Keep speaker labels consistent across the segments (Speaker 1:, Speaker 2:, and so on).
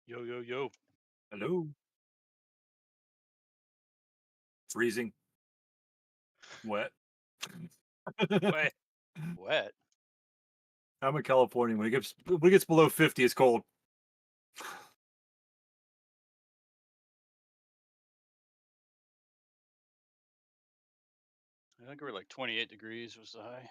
Speaker 1: Yo, yo, yo.
Speaker 2: Hello. Freezing. Wet.
Speaker 1: Wet. Wet.
Speaker 2: I'm in California. When it gets below 50, it's cold.
Speaker 1: I think we're like 28 degrees was the high.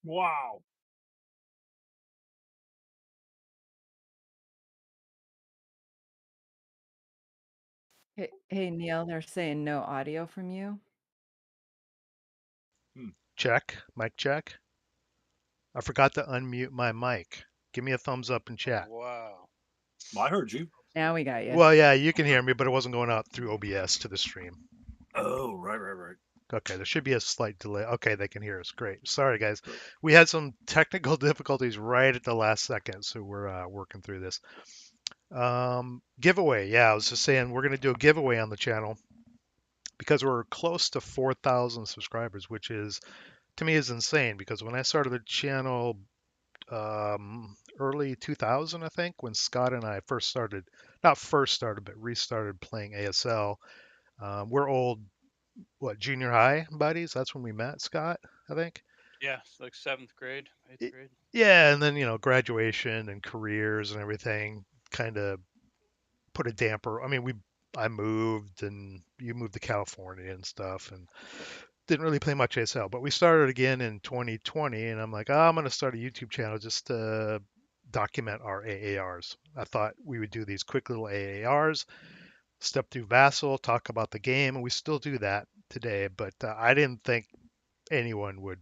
Speaker 2: Wow.
Speaker 3: Hey, Neal, they're saying no audio from you.
Speaker 2: Hmm.
Speaker 4: Check. Mic check. I forgot to unmute my mic. Give me a thumbs up in
Speaker 1: Oh,
Speaker 4: chat.
Speaker 1: wow.
Speaker 2: I heard you.
Speaker 3: Now we got you.
Speaker 4: Well, yeah, you can
Speaker 2: Okay.
Speaker 4: hear me, but it wasn't going out through OBS to the stream.
Speaker 2: Oh, right.
Speaker 4: Okay, there should be a slight delay. Okay, they can hear us. Great. Sorry, guys.
Speaker 2: Great.
Speaker 4: We had some technical difficulties right at the last second, so we're working through this. Giveaway. Yeah, I was just saying we're going to do a giveaway on the channel because we're close to 4,000 subscribers, which is, to me, is insane because when I started the channel early 2000, I think, when Scott and I first started, not first started, but restarted playing ASL. We're old, what, junior high buddies? That's when we met, Scott, I think.
Speaker 1: Yeah, it's like seventh grade, eighth
Speaker 4: Y-
Speaker 1: grade.
Speaker 4: Yeah, and then, graduation and careers and everything kind of put a damper. I mean, I moved and you moved to California and stuff and didn't really play much ASL, but we started again in 2020 and I'm like, oh, I'm going to start a YouTube channel just to document our AARs. I thought we would do these quick little AARs, step through Vassal, talk about the game, and we still do that today, but I didn't think anyone would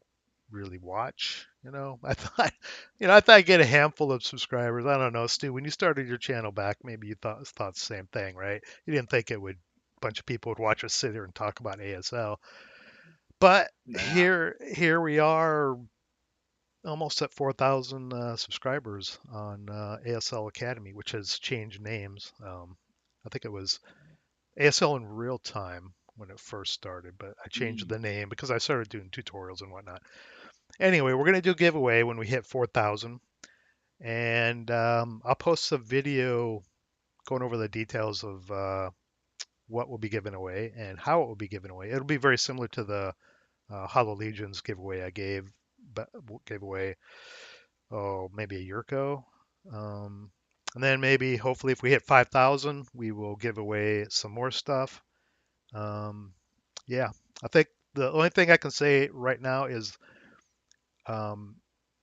Speaker 4: really watch. I thought, I thought I'd get a handful of subscribers. I don't know, Stu. When you started your channel back, maybe you thought the same thing, right? You didn't think it would a bunch of people would watch us sit here and talk about ASL. But
Speaker 2: Nah.
Speaker 4: here we are, almost at 4,000 subscribers on ASL Academy, which has changed names. I think it was ASL in real time when it first started, but I changed
Speaker 2: Hmm.
Speaker 4: the name because I started doing tutorials and whatnot. Anyway, we're gonna do a giveaway when we hit 4,000, and I'll post a video going over the details of what will be given away and how it will be given away. It'll be very similar to the Hollow Legions giveaway I gave away, oh, maybe a year ago. Um, and then maybe, hopefully, if we hit 5,000, we will give away some more stuff. Um, yeah, I think the only thing I can say right now is um,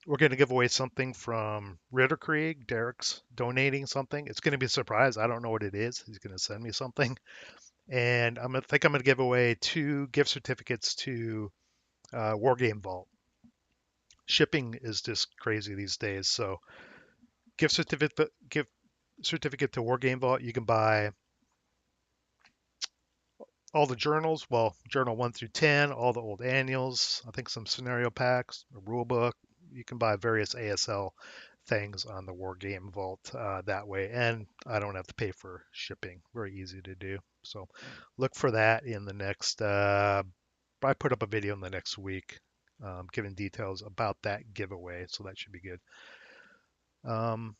Speaker 4: we're going to give away something from Ritterkrieg. Derek's donating something. It's going to be a surprise. I don't know what it is. He's going to send me something. And I'm going to give away 2 gift certificates to Wargame Vault. Shipping is just crazy these days. So gift certificate to Wargame Vault. You can buy all the journals. Well, journal 1 through 10, all the old annuals. I think some scenario packs, a rule book. You can buy various ASL things on the Wargame Vault that way, and I don't have to pay for shipping. Very easy to do. So look for that in the next. I put up a video in the next week, giving details about that giveaway, so that should be good. Um,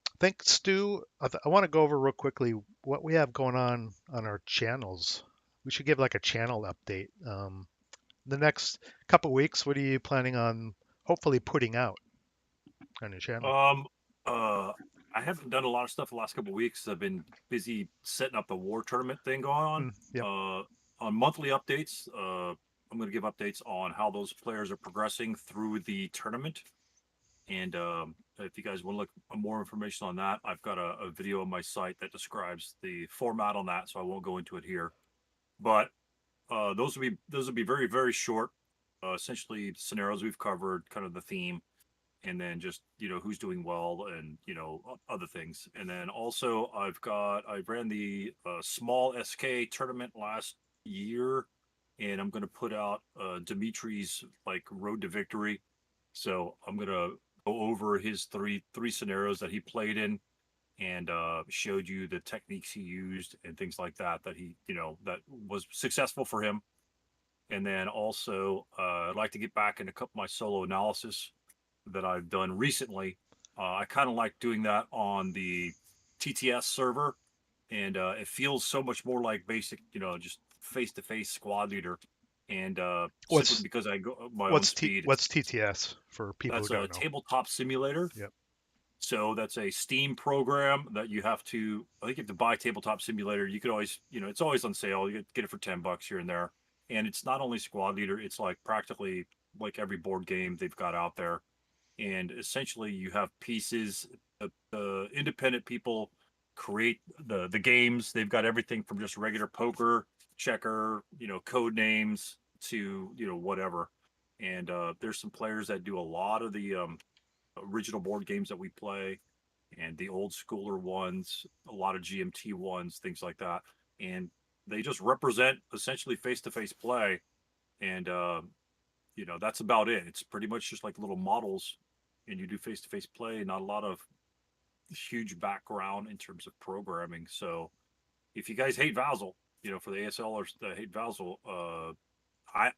Speaker 4: I think Stu, I want to go over real quickly what we have going on our channels. We should give like a channel update. The next couple weeks, what are you planning on hopefully putting out on your channel?
Speaker 2: Um. Uh. I haven't done a lot of stuff the last couple of weeks. I've been busy setting up the war tournament thing going on.
Speaker 4: Yep.
Speaker 2: On monthly updates, I'm going to give updates on how those players are progressing through the tournament. And if you guys want to look more information on that, I've got a video on my site that describes the format on that, so I won't go into it here. But those will be very very short. essentially scenarios we've covered, kind of the theme, and then just who's doing well and other things. And then also I ran the small SK tournament last year, and I'm going to put out Dimitri's like road to victory. So I'm going to go over his three scenarios that he played in, and showed you the techniques he used and things like that he that was successful for him. And then also I'd like to get back in a couple of my solo analysis that I've done recently. I kind of like doing that on the TTS server, and it feels so much more like basic, just face to face squad leader. And simply
Speaker 4: What's
Speaker 2: because I go my own speed,
Speaker 4: what's TTS for people who
Speaker 2: that's a
Speaker 4: don't know?
Speaker 2: tabletop simulator.
Speaker 4: Yep.
Speaker 2: So that's a Steam program that you have to. I think you have to buy Tabletop Simulator. You could always, it's always on sale. You get it for $10 here and there. And it's not only Squad Leader; it's like practically like every board game they've got out there. And essentially, you have pieces. The independent people create the games. They've got everything from just regular poker, checker, code names to whatever. And there's some players that do a lot of the original board games that we play, and the old schooler ones, a lot of GMT ones, things like that. And they just represent essentially face to face play. And, that's about it. It's pretty much just like little models, and you do face to face play, not a lot of huge background in terms of programming. So if you guys hate Vassal, for the ASL or hate Vassal, I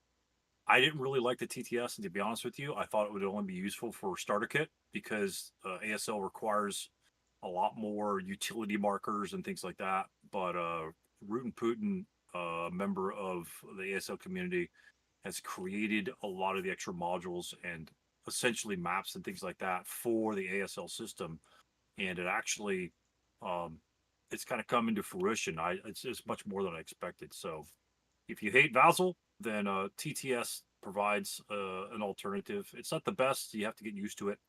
Speaker 2: I didn't really like the TTS, and to be honest with you, I thought it would only be useful for starter kit because ASL requires a lot more utility markers and things like that. But Root and Putin, member of the ASL community, has created a lot of the extra modules and essentially maps and things like that for the ASL system, and it actually, um, it's kind of come into fruition. It's much more than I expected. So if you hate Vassal, then TTS provides an alternative. It's not the best. You have to get used to it.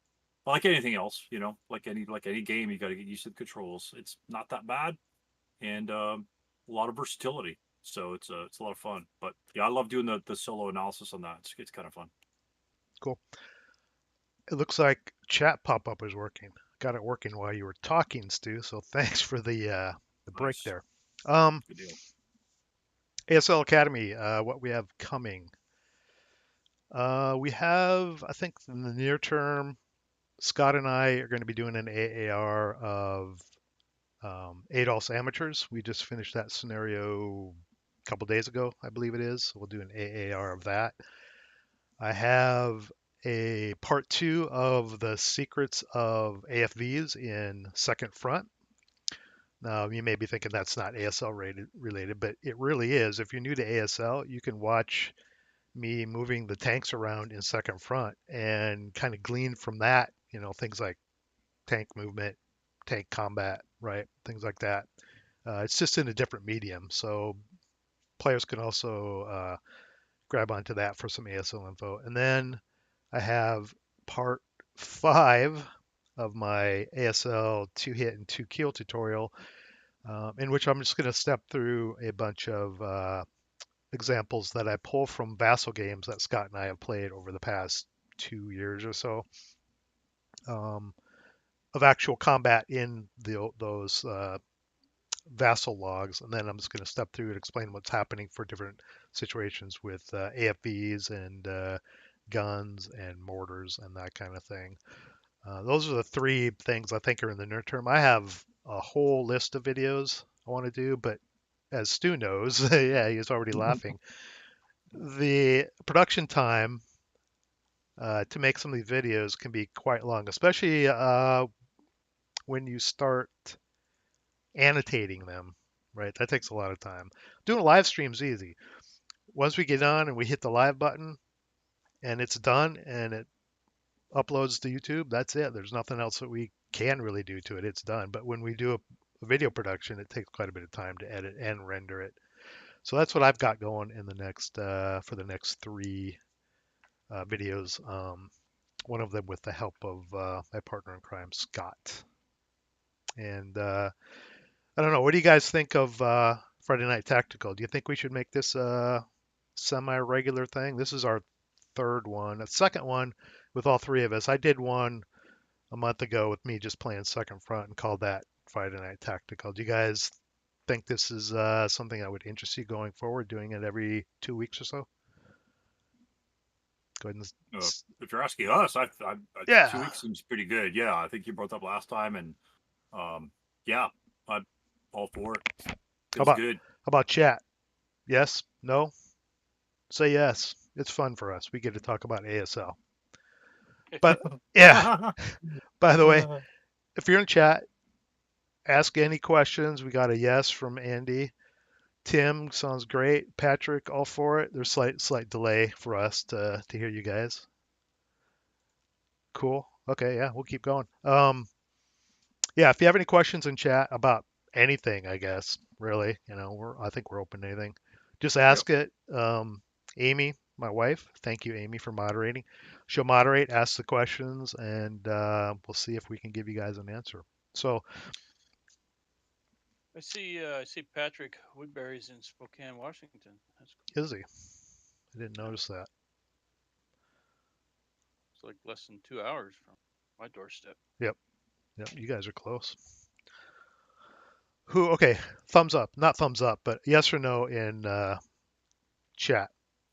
Speaker 2: Like anything else, like any game, you got to get used to the controls. It's not that bad, and a lot of versatility. So it's a lot of fun. But yeah, I love doing the solo analysis on that. It's kind of fun.
Speaker 4: Cool. It looks like chat pop-up is working. Got it working while you were talking, Stu. So thanks for the break
Speaker 2: Nice,
Speaker 4: there.
Speaker 2: good deal.
Speaker 4: ASL Academy, what we have coming. We have, I think, in the near term, Scott and I are going to be doing an AAR of ADOS amateurs. We just finished that scenario a couple days ago, I believe it is. We'll do an AAR of that. I have a part two of the secrets of AFVs in Second Front. Now, you may be thinking that's not ASL related, but it really is. If you're new to ASL, you can watch me moving the tanks around in Second Front and kind of glean from that, things like tank movement, tank combat, right? Things like that. It's just in a different medium. So players can also grab onto that for some ASL info. And then I have part 5 of my ASL 2-hit and 2-kill tutorial, in which I'm just going to step through a bunch of examples that I pull from Vassal games that Scott and I have played over the past 2 years or so, um, of actual combat in those Vassal logs. And then I'm just going to step through and explain what's happening for different situations with AFVs and guns and mortars and that kind of thing. Those are the 3 things I think are in the near term. I have a whole list of videos I want to do, but as Stu knows, yeah, he's already laughing. The production time to make some of these videos can be quite long, especially when you start annotating them, right? That takes a lot of time. Doing a live stream is easy. Once we get on and we hit the live button and it's done and it uploads to YouTube, that's it. There's nothing else that we can really do to it. It's done. But when we do a video production, it takes quite a bit of time to edit and render it. So that's what I've got going in the next for the next 3 videos. One of them with the help of my partner in crime, Scott. And I don't know. What do you guys think of Friday Night Tactical? Do you think we should make this a semi-regular thing? This is our third one. A second one with all three of us. I did one a month ago with me just playing second front and called that Friday Night Tactical. Do you guys think this is something that would interest you going forward, doing it every 2 weeks or so? Go ahead and
Speaker 2: If you're asking us,
Speaker 4: yeah.
Speaker 2: 2 weeks seems pretty good. Yeah, I think you brought that up last time, and yeah, I'm all for it.
Speaker 4: How
Speaker 2: It's
Speaker 4: about
Speaker 2: good.
Speaker 4: how about chat? Yes? No? Say yes. It's fun for us. We get to talk about ASL. But yeah, by the way, if you're in chat, ask any questions. We got a yes from Andy. Tim sounds great. Patrick, all for it. There's slight delay for us to hear you guys. Cool. Okay, yeah, we'll keep going. Yeah, if you have any questions in chat about anything, I guess, really, I think we're open to anything. Just
Speaker 2: Yep.
Speaker 4: ask it. Amy, my wife, thank you, Amy, for moderating. She'll moderate, ask the questions, and we'll see if we can give you guys an answer. So,
Speaker 1: I see Patrick Woodbury's in Spokane, Washington. That's cool.
Speaker 4: is he? I didn't notice that.
Speaker 1: It's like less than 2 hours from my doorstep.
Speaker 4: Yep, you guys are close. Okay, thumbs up, not thumbs up, but yes or no in chat.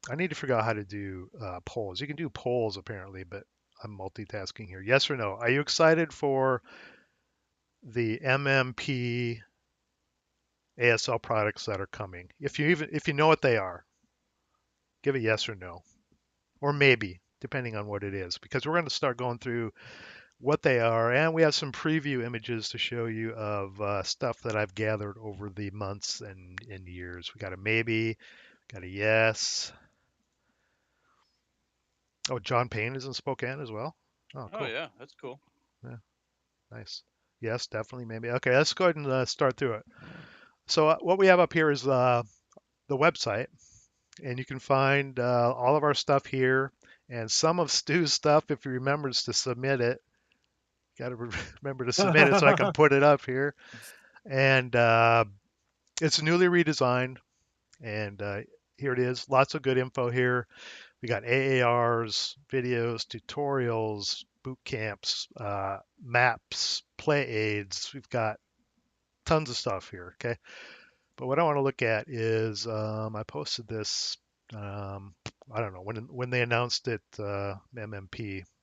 Speaker 4: I need to figure out how to do polls. You can do polls apparently, but I'm multitasking here. Yes or no? Are you excited for the MMP ASL products that are coming? If you know what they are, give a yes or no, or maybe, depending on what it is, because we're going to start going through what they are, and we have some preview images to show you of stuff that I've gathered over the months and years. We got a maybe, got a yes. Oh, John Payne is in Spokane as well. Oh,
Speaker 1: Oh
Speaker 4: cool.
Speaker 1: yeah, that's cool.
Speaker 4: Yeah, nice. Yes, definitely, maybe. Okay, let's go ahead and start through it. So what we have up here is the website, and you can find all of our stuff here, and some of Stu's stuff, if he remembers to submit it. Got to remember to submit it so I can put it up here. And it's newly redesigned, and here it is. Lots of good info here. We got AARs, videos, tutorials, boot camps, maps, play aids. We've got tons of stuff here. Okay, but what I want to look at is I posted this. I don't know when they announced it.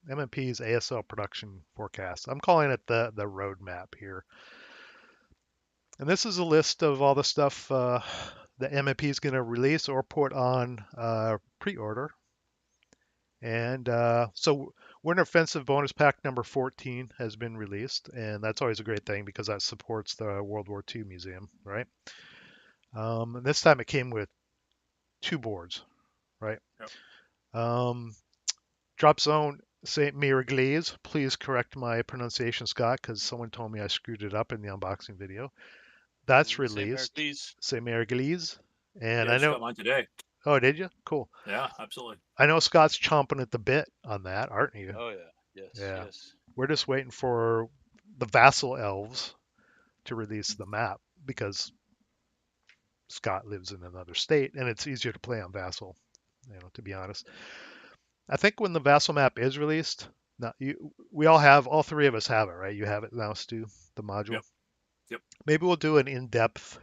Speaker 4: MMP's ASL production forecast. I'm calling it the roadmap here. And this is a list of all the stuff that MMP is going to release or put on pre-order. And so Winter Offensive Bonus Pack number 14 has been released, and that's always a great thing because that supports the World War II Museum, right? And this time it came with 2 boards, right?
Speaker 2: Yep.
Speaker 4: Drop Zone St. Miraglise. Please correct my pronunciation, Scott, because someone told me I screwed it up in the unboxing video. That's released. St. Miraglise. And
Speaker 2: Yeah,
Speaker 4: I
Speaker 2: just
Speaker 4: know.
Speaker 2: got mine today.
Speaker 4: Oh, did you? Cool.
Speaker 2: Yeah, absolutely.
Speaker 4: I know Scott's chomping at the bit on that, aren't you?
Speaker 1: Oh yeah, yes,
Speaker 4: Yeah.
Speaker 1: yes.
Speaker 4: We're just waiting for the Vassal Elves to release the map because Scott lives in another state and it's easier to play on Vassal, to be honest. I think when the Vassal map is released, now we all 3 of us have it, right? You have it now, Stu, the module.
Speaker 2: Yep.
Speaker 4: Maybe we'll do an in-depth,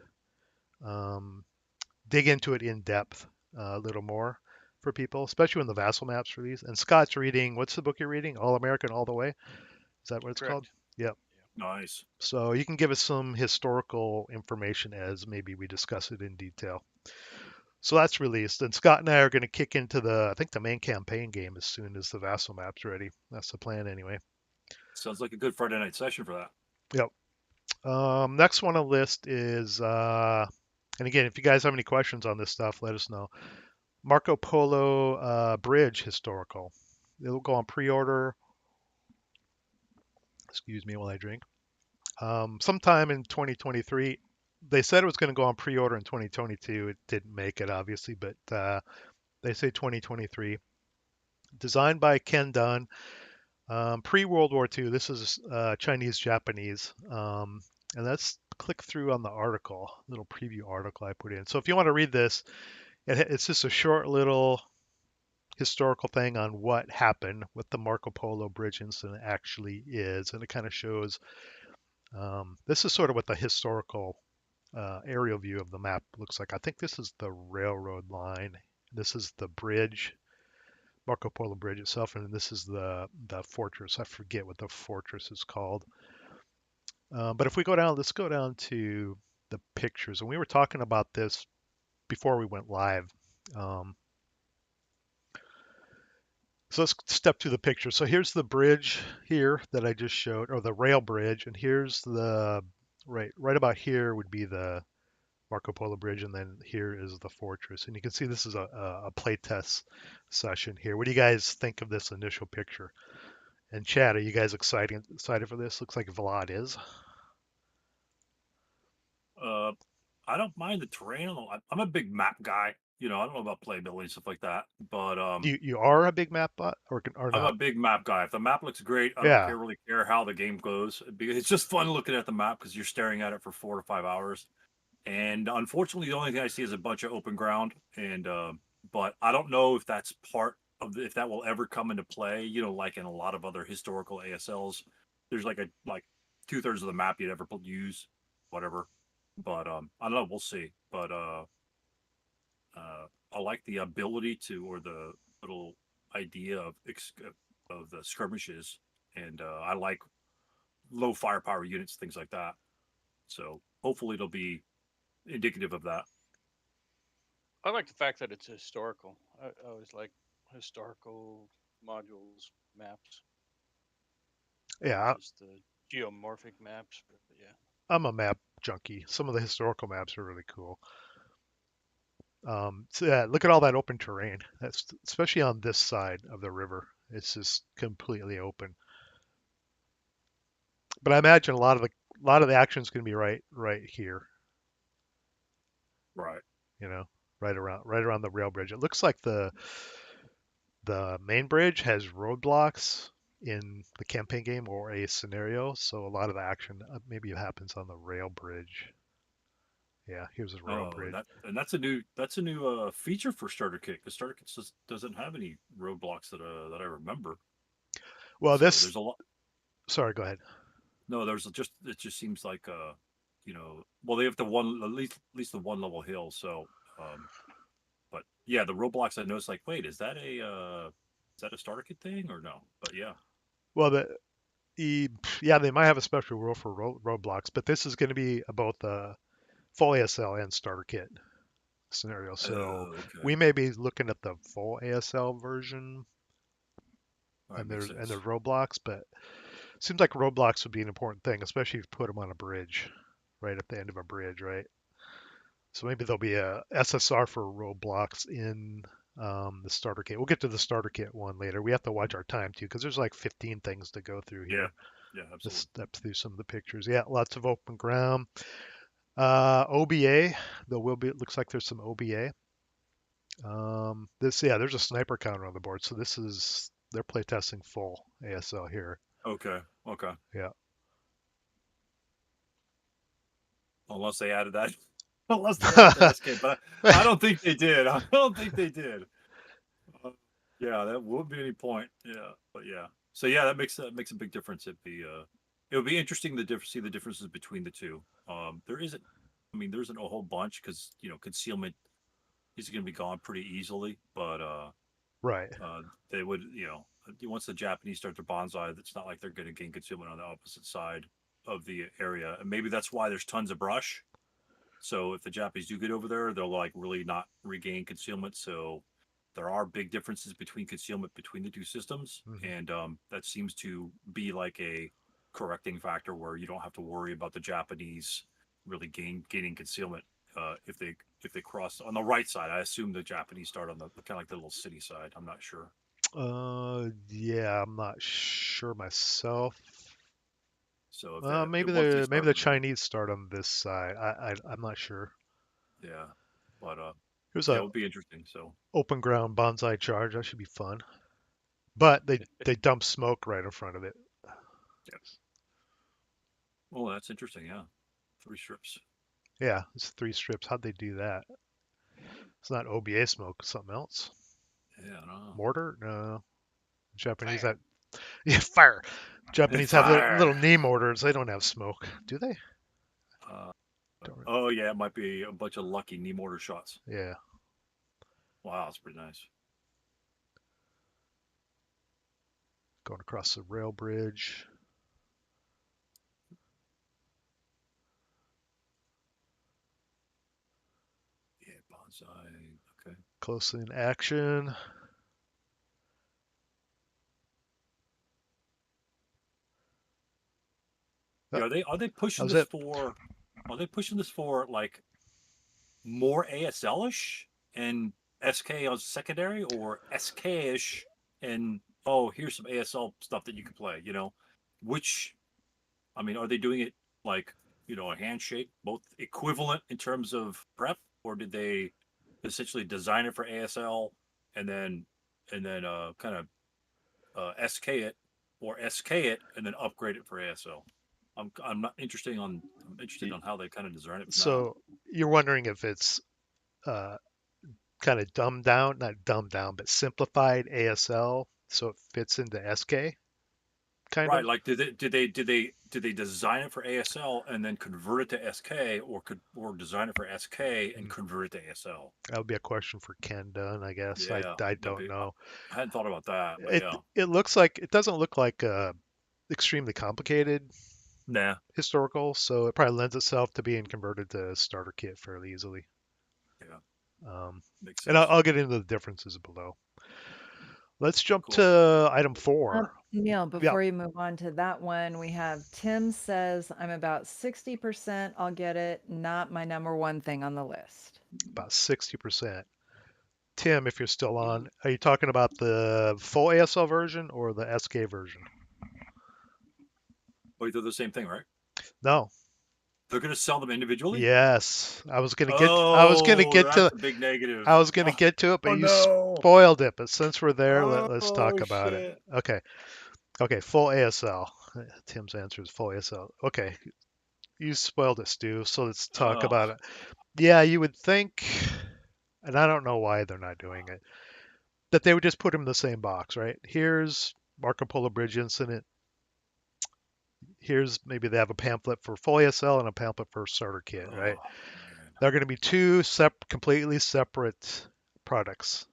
Speaker 4: dig into it in depth a little more for people, especially when the Vassal map's released. And Scott's reading, what's the book you're reading? All American All the Way? Is that what it's called? Yep.
Speaker 2: Nice.
Speaker 4: So you can give us some historical information as maybe we discuss it in detail. So that's released, and Scott and I are going to kick into I think the main campaign game as soon as the Vassal map's ready. That's the plan anyway.
Speaker 2: Sounds like a good Friday night session for that.
Speaker 4: Yep. Next one on the list is, and again, if you guys have any questions on this stuff, let us know. Marco Polo Bridge Historical. It'll go on pre-order. Excuse me while I drink. Sometime in 2023. They said it was going to go on pre-order in 2022. It didn't make it, obviously, but they say 2023. Designed by Ken Dunn. Pre-World War II. This is Chinese-Japanese. And let's click through on the article, little preview article I put in. So if you want to read this, it's just a short little historical thing on what happened, what the Marco Polo Bridge incident actually is, and it kind of shows. This is sort of what the historical aerial view of the map looks like. I think this is the railroad line. This is the bridge, Marco Polo Bridge itself, and this is the fortress. I forget what the fortress is called. But if we go down, let's go down to the pictures. And we were talking about this before we went live. Um, so let's step through the picture. So here's the bridge here that I just showed, or the rail bridge, and here's the right about here would be the Marco Polo Bridge, and then here is the fortress. And you can see this is a playtest session here. What do you guys think of this initial picture? And Chad, are you guys excited for this? Looks like Vlad is.
Speaker 2: Uh, I don't mind the terrain. I'm a big map guy. You know, I don't know about playability and stuff like that, but
Speaker 4: You are a big map bot or
Speaker 2: I'm a
Speaker 4: not?
Speaker 2: big map guy. If the map looks great, I don't
Speaker 4: Yeah.
Speaker 2: really care how the game goes. Because it's just fun looking at the map because you're staring at it for 4 to 5 hours. And unfortunately, the only thing I see is a bunch of open ground. And but I don't know if that's part of if that will ever come into play. You know, like in a lot of other historical ASLs, there's like 2/3 of the map you'd ever use, whatever. But I don't know. We'll see. But I like the ability to or the little idea of the skirmishes, and I like low firepower units, things like that. So hopefully it'll be indicative of that.
Speaker 1: I like the fact that it's historical. I always like historical modules, maps, not
Speaker 4: Yeah,
Speaker 1: just the geomorphic maps. But yeah,
Speaker 4: I'm a map junkie. Some of the historical maps are really cool. So yeah, look at all that open terrain. That's especially on this side of the river. It's just completely open. But I imagine a lot of the action is going to be right here.
Speaker 2: Right.
Speaker 4: You know, right around the rail bridge. It looks like the main bridge has roadblocks in the campaign game or a scenario, so a lot of the action maybe happens on the rail bridge. Yeah, here's the rail
Speaker 2: Oh,
Speaker 4: bridge.
Speaker 2: that's a new feature for Starter Kit because Starter Kit doesn't have any roadblocks that I remember.
Speaker 4: Well,
Speaker 2: So
Speaker 4: this,
Speaker 2: there's a lot.
Speaker 4: sorry, go ahead.
Speaker 2: No, there's just it just seems like you know, well they have the one at least the one level hill. So but yeah, the roadblocks I noticed like, wait, is that a starter kit thing or no? But yeah.
Speaker 4: Well, yeah, they might have a special rule for roadblocks, but this is going to be both full ASL and starter kit scenario. So
Speaker 2: Oh, okay.
Speaker 4: we may be looking at the full ASL version,
Speaker 2: All right,
Speaker 4: and
Speaker 2: makes
Speaker 4: there's
Speaker 2: sense.
Speaker 4: roadblocks, but it seems like roadblocks would be an important thing, especially if you put them on a bridge, right at the end of a bridge, right? So maybe there'll be a SSR for roadblocks in the starter kit. We'll get to the starter kit one later. We have to watch our time too, because there's like 15 things to go through
Speaker 2: Yeah.
Speaker 4: here.
Speaker 2: Yeah,
Speaker 4: Let's
Speaker 2: absolutely.
Speaker 4: step through some of the pictures. Yeah, lots of open ground. OBA, there will be. It looks like there's some OBA. Yeah, there's a sniper counter on the board. So this is they're playtesting full ASL here.
Speaker 2: Okay. Okay.
Speaker 4: Yeah.
Speaker 2: Unless they added that unless they added the SK, but I don't think they did. I don't think they did. Uh, yeah, that would be any point. Yeah, but yeah. So yeah, that makes a big difference. It would be interesting to see the differences between the two. There isn't. I mean, there isn't a whole bunch because concealment is going to be gone pretty easily. But
Speaker 4: Right.
Speaker 2: they would once the Japanese start to bonsai, it's not like they're going to gain concealment on the opposite side of the area, and maybe that's why there's tons of brush. So if the Japanese do get over there, they'll like really not regain concealment. So there are big differences between concealment between the two systems,
Speaker 4: Hmm.
Speaker 2: and that seems to be like a correcting factor where you don't have to worry about the Japanese really gaining concealment if they cross on the right side. I assume the Japanese start on the kind of like the little city side. I'm not sure.
Speaker 4: Yeah, I'm not sure myself.
Speaker 2: So if
Speaker 4: Maybe
Speaker 2: once they
Speaker 4: maybe
Speaker 2: start
Speaker 4: the
Speaker 2: on the
Speaker 4: Chinese start on this side. I'm not sure.
Speaker 2: yeah, but
Speaker 4: Here's
Speaker 2: yeah, it
Speaker 4: a
Speaker 2: would be interesting. So
Speaker 4: open ground bonsai charge. That should be fun. But they dump smoke right in front of it.
Speaker 2: yeah, well that's interesting. Yeah, 3 strips.
Speaker 4: Yeah, it's 3 strips. How'd they do that? It's not OBA smoke, it's something else.
Speaker 2: Yeah, I don't know.
Speaker 4: Mortar? No. Japanese
Speaker 2: Fire.
Speaker 4: have yeah, fire. Japanese have little
Speaker 2: Fire.
Speaker 4: knee mortars. They don't have smoke, do they?
Speaker 2: Uh,
Speaker 4: Don't,
Speaker 2: oh yeah, it might be a bunch of lucky knee mortar shots.
Speaker 4: yeah.
Speaker 2: Wow, that's pretty nice.
Speaker 4: Going across the rail bridge.
Speaker 2: Yeah, bonsai. Okay.
Speaker 4: Close in action.
Speaker 2: Yeah,
Speaker 4: Oh,
Speaker 2: are they
Speaker 4: that
Speaker 2: pushing
Speaker 4: was
Speaker 2: this
Speaker 4: it.
Speaker 2: for? Are they pushing this for like more ASL-ish and SK as secondary, or SK-ish and oh, here's some ASL stuff that you can play? Which I mean, are they doing it like a handshake, both equivalent in terms of prep, or did they essentially design it for ASL and then kind of SK it or SK it and then upgrade it for ASL? I'm not interested on I'm interested on how they kind of design it now.
Speaker 4: So you're wondering if it's uh, kind of dumbed down, not dumbed down, but simplified ASL so it fits into SK, kind
Speaker 2: Right,
Speaker 4: of?
Speaker 2: like did they design it for ASL and then convert it to SK, or design it for SK and
Speaker 4: Hmm.
Speaker 2: convert it to ASL?
Speaker 4: That would be a question for Ken Dunn, I guess. I,
Speaker 2: Yeah,
Speaker 4: I
Speaker 2: might
Speaker 4: don't
Speaker 2: be.
Speaker 4: know.
Speaker 2: I hadn't thought about that, but
Speaker 4: It
Speaker 2: yeah,
Speaker 4: it looks like it doesn't look like extremely complicated
Speaker 2: nah,
Speaker 4: historical, so it probably lends itself to being converted to starter kit fairly easily.
Speaker 2: yeah,
Speaker 4: Um,
Speaker 2: makes
Speaker 4: and I'll,
Speaker 2: sense.
Speaker 4: I'll get into the differences below. Let's jump
Speaker 2: Cool.
Speaker 4: to item 4.
Speaker 3: Neil,
Speaker 4: Yeah,
Speaker 3: before you move on to that one, we have Tim says, I'm about 60%. I'll get it. Not my number one thing on the list.
Speaker 4: about 60%. Tim, if you're still on, are you talking about the full ASL version or the SK version?
Speaker 2: Wait, they're the same thing, right?
Speaker 4: No.
Speaker 2: They're gonna sell them individually.
Speaker 4: Yes.
Speaker 2: Oh, that's a big
Speaker 4: I
Speaker 2: negative.
Speaker 4: was gonna get to it, but
Speaker 2: Oh
Speaker 4: you
Speaker 2: no.
Speaker 4: spoiled it. But since we're there, let's
Speaker 2: Oh
Speaker 4: talk about it.
Speaker 2: shit.
Speaker 4: Okay. Okay, full ASL. Tim's answer is full ASL. Okay. You spoiled it, Stu. So let's talk
Speaker 2: Oh,
Speaker 4: about it. Yeah, you would think, and I don't know why they're not doing it, that they would just put them in the same box, right? Here's Marco Polo Bridge Incident. Here's maybe they have a pamphlet for full ASL and a pamphlet for starter kit, right?
Speaker 2: oh man.
Speaker 4: They're going to be two completely separate products.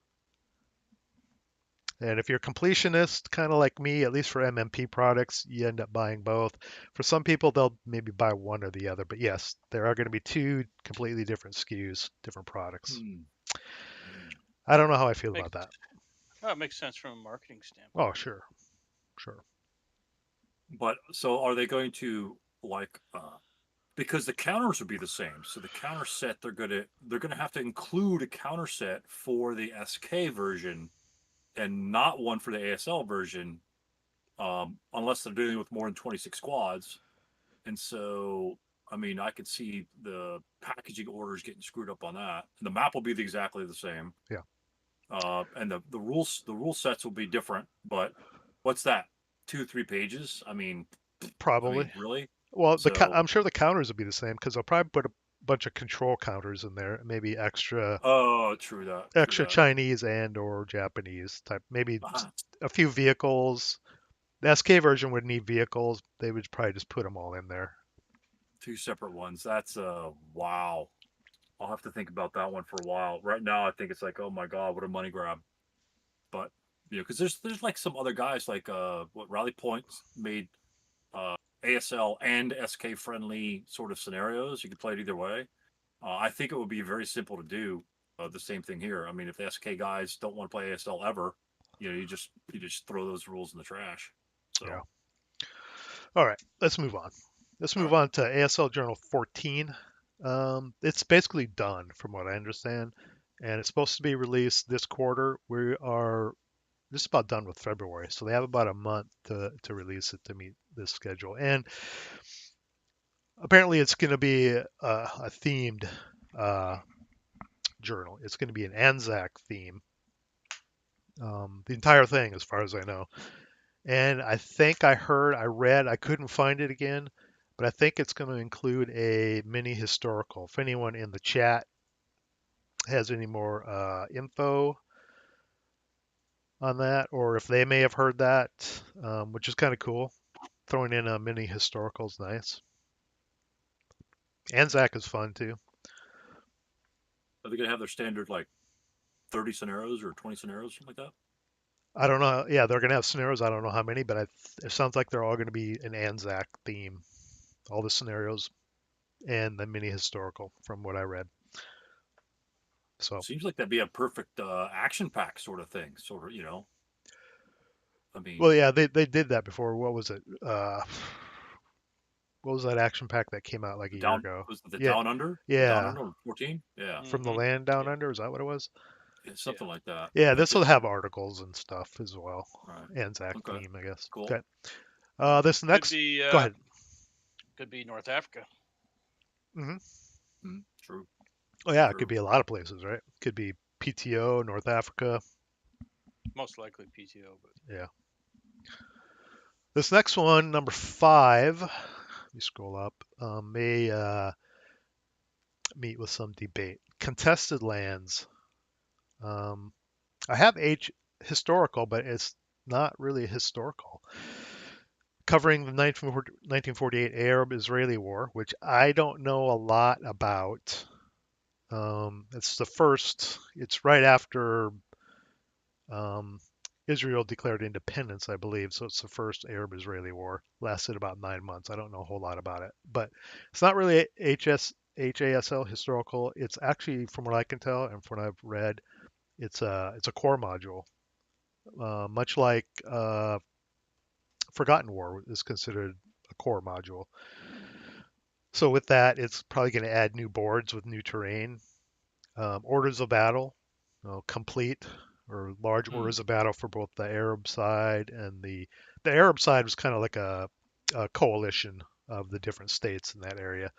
Speaker 4: And if you're a completionist, kind of like me, at least for MMP products, you end up buying both. For some people, they'll maybe buy one or the other. But yes, there are going to be two completely different SKUs, different products.
Speaker 2: Hmm. Man.
Speaker 4: I don't know how I feel
Speaker 1: Makes
Speaker 4: about that.
Speaker 1: It makes sense from a marketing
Speaker 4: Oh,
Speaker 1: standpoint.
Speaker 4: sure, sure.
Speaker 2: But so are they going to like because the counters would be the same. So the counter set they're gonna have to include a counter set for the SK version and not one for the ASL version, unless they're dealing with more than 26 squads. And so, I mean, I could see the packaging orders getting screwed up on that. The map will be exactly the same,
Speaker 4: Yeah,
Speaker 2: and the rule sets will be different. But what's that? 2 3 pages? I mean,
Speaker 4: probably.
Speaker 2: really?
Speaker 4: Well,
Speaker 2: So,
Speaker 4: I'm sure the counters will be the same because they'll probably put a bunch of control counters in there, maybe
Speaker 2: oh, true that, true
Speaker 4: extra
Speaker 2: that.
Speaker 4: Chinese and or Japanese type, maybe
Speaker 2: Ah,
Speaker 4: a few vehicles. The SK version would need vehicles. They would probably just put them all in there.
Speaker 2: two separate ones. That's wow. I'll have to think about that one for a while. Right now, I think it's like, oh my god, what a money grab. But because there's like some other guys like what Rally Points made ASL and SK friendly sort of scenarios. You can play it either way. I think it would be very simple to do the same thing here. I mean, if the SK guys don't want to play ASL ever, you just throw those rules in the trash.
Speaker 4: Yeah.
Speaker 2: So
Speaker 4: All right, let's move on. Let's
Speaker 2: all
Speaker 4: move
Speaker 2: right,
Speaker 4: on to ASL Journal 14. It's basically done from what I understand, and it's supposed to be released this quarter. We are just about done with February, so they have about a month to release it to meet this schedule. And apparently, it's going to be a themed uh, journal. It's going to be an Anzac theme, the entire thing, as far as I know. And I think I read, I couldn't find it again, but I think it's going to include a mini historical. If anyone in the chat has any more info, on that, or if they may have heard that, which is kind of cool. Throwing in a mini historical is nice. Anzac is fun too.
Speaker 2: Are they gonna have their standard like 30 scenarios or 20 scenarios, something like that?
Speaker 4: I don't know. Yeah, they're gonna have scenarios. I don't know how many, but it sounds like they're all gonna be an Anzac theme. All the scenarios and the mini historical, from what I read. So,
Speaker 2: Seems like that'd be a perfect action pack sort of thing. Sort of, I mean,
Speaker 4: well, yeah, they did that before. What was it? What was that action pack that came out like a year
Speaker 2: down
Speaker 4: ago?
Speaker 2: was it the
Speaker 4: Yeah,
Speaker 2: Down Under? The Down
Speaker 4: yeah,
Speaker 2: Under 14? Yeah,
Speaker 4: from the
Speaker 1: Mm-hmm.
Speaker 4: land down
Speaker 1: Yeah.
Speaker 4: under. Is that what it was?
Speaker 1: Yeah.
Speaker 2: something like that.
Speaker 4: Yeah,
Speaker 2: But
Speaker 4: this will have articles and stuff as well.
Speaker 2: right,
Speaker 4: Anzac
Speaker 2: okay,
Speaker 4: theme, I guess.
Speaker 2: cool.
Speaker 4: Okay. This
Speaker 1: Could
Speaker 4: next.
Speaker 1: be
Speaker 4: Go ahead.
Speaker 1: could be North Africa.
Speaker 4: Hmm.
Speaker 2: True,
Speaker 4: Oh yeah, it could
Speaker 2: true.
Speaker 4: be a lot of places, right? Could be PTO, North Africa.
Speaker 1: Most likely PTO, but
Speaker 4: Yeah. This next one, number 5. Let me scroll up. May meet with some debate. Contested lands. Um, I have historical, but it's not really historical. Covering the 1948 Arab-Israeli War, which I don't know a lot about. It's the first. It's right after um, Israel declared independence, I believe. So it's the first Arab-Israeli war. Lasted about 9 months. I don't know a whole lot about it, but it's not really HASL historical. It's actually, from what I can tell and from what I've read, it's a core module, much like Forgotten War is considered a core module. So with that, it's probably going to add new boards with new terrain, orders of battle, complete or large
Speaker 2: Hmm.
Speaker 4: orders of battle for both the Arab side and the Arab side was kind of like a coalition of the different states in that area,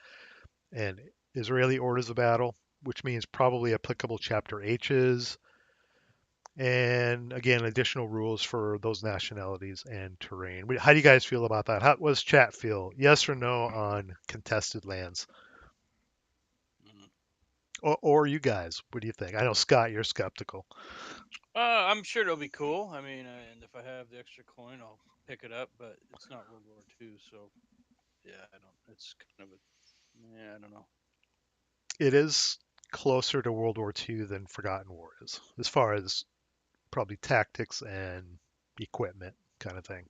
Speaker 4: and Israeli orders of battle, which means probably applicable chapter H's, and again additional rules for those nationalities and terrain. How do you guys feel about that? How does chat feel? Yes or no on contested lands?
Speaker 1: mhm.
Speaker 4: Or you guys, what do you think? I know Scott, you're skeptical.
Speaker 1: I'm sure it'll be cool. I mean, and if I have the extra coin, I'll pick it up. But it's not World War II, so yeah, I don't. It's kind of a yeah, I don't know.
Speaker 4: It is closer to World War II than Forgotten War is, as far as probably tactics and equipment kind of thing.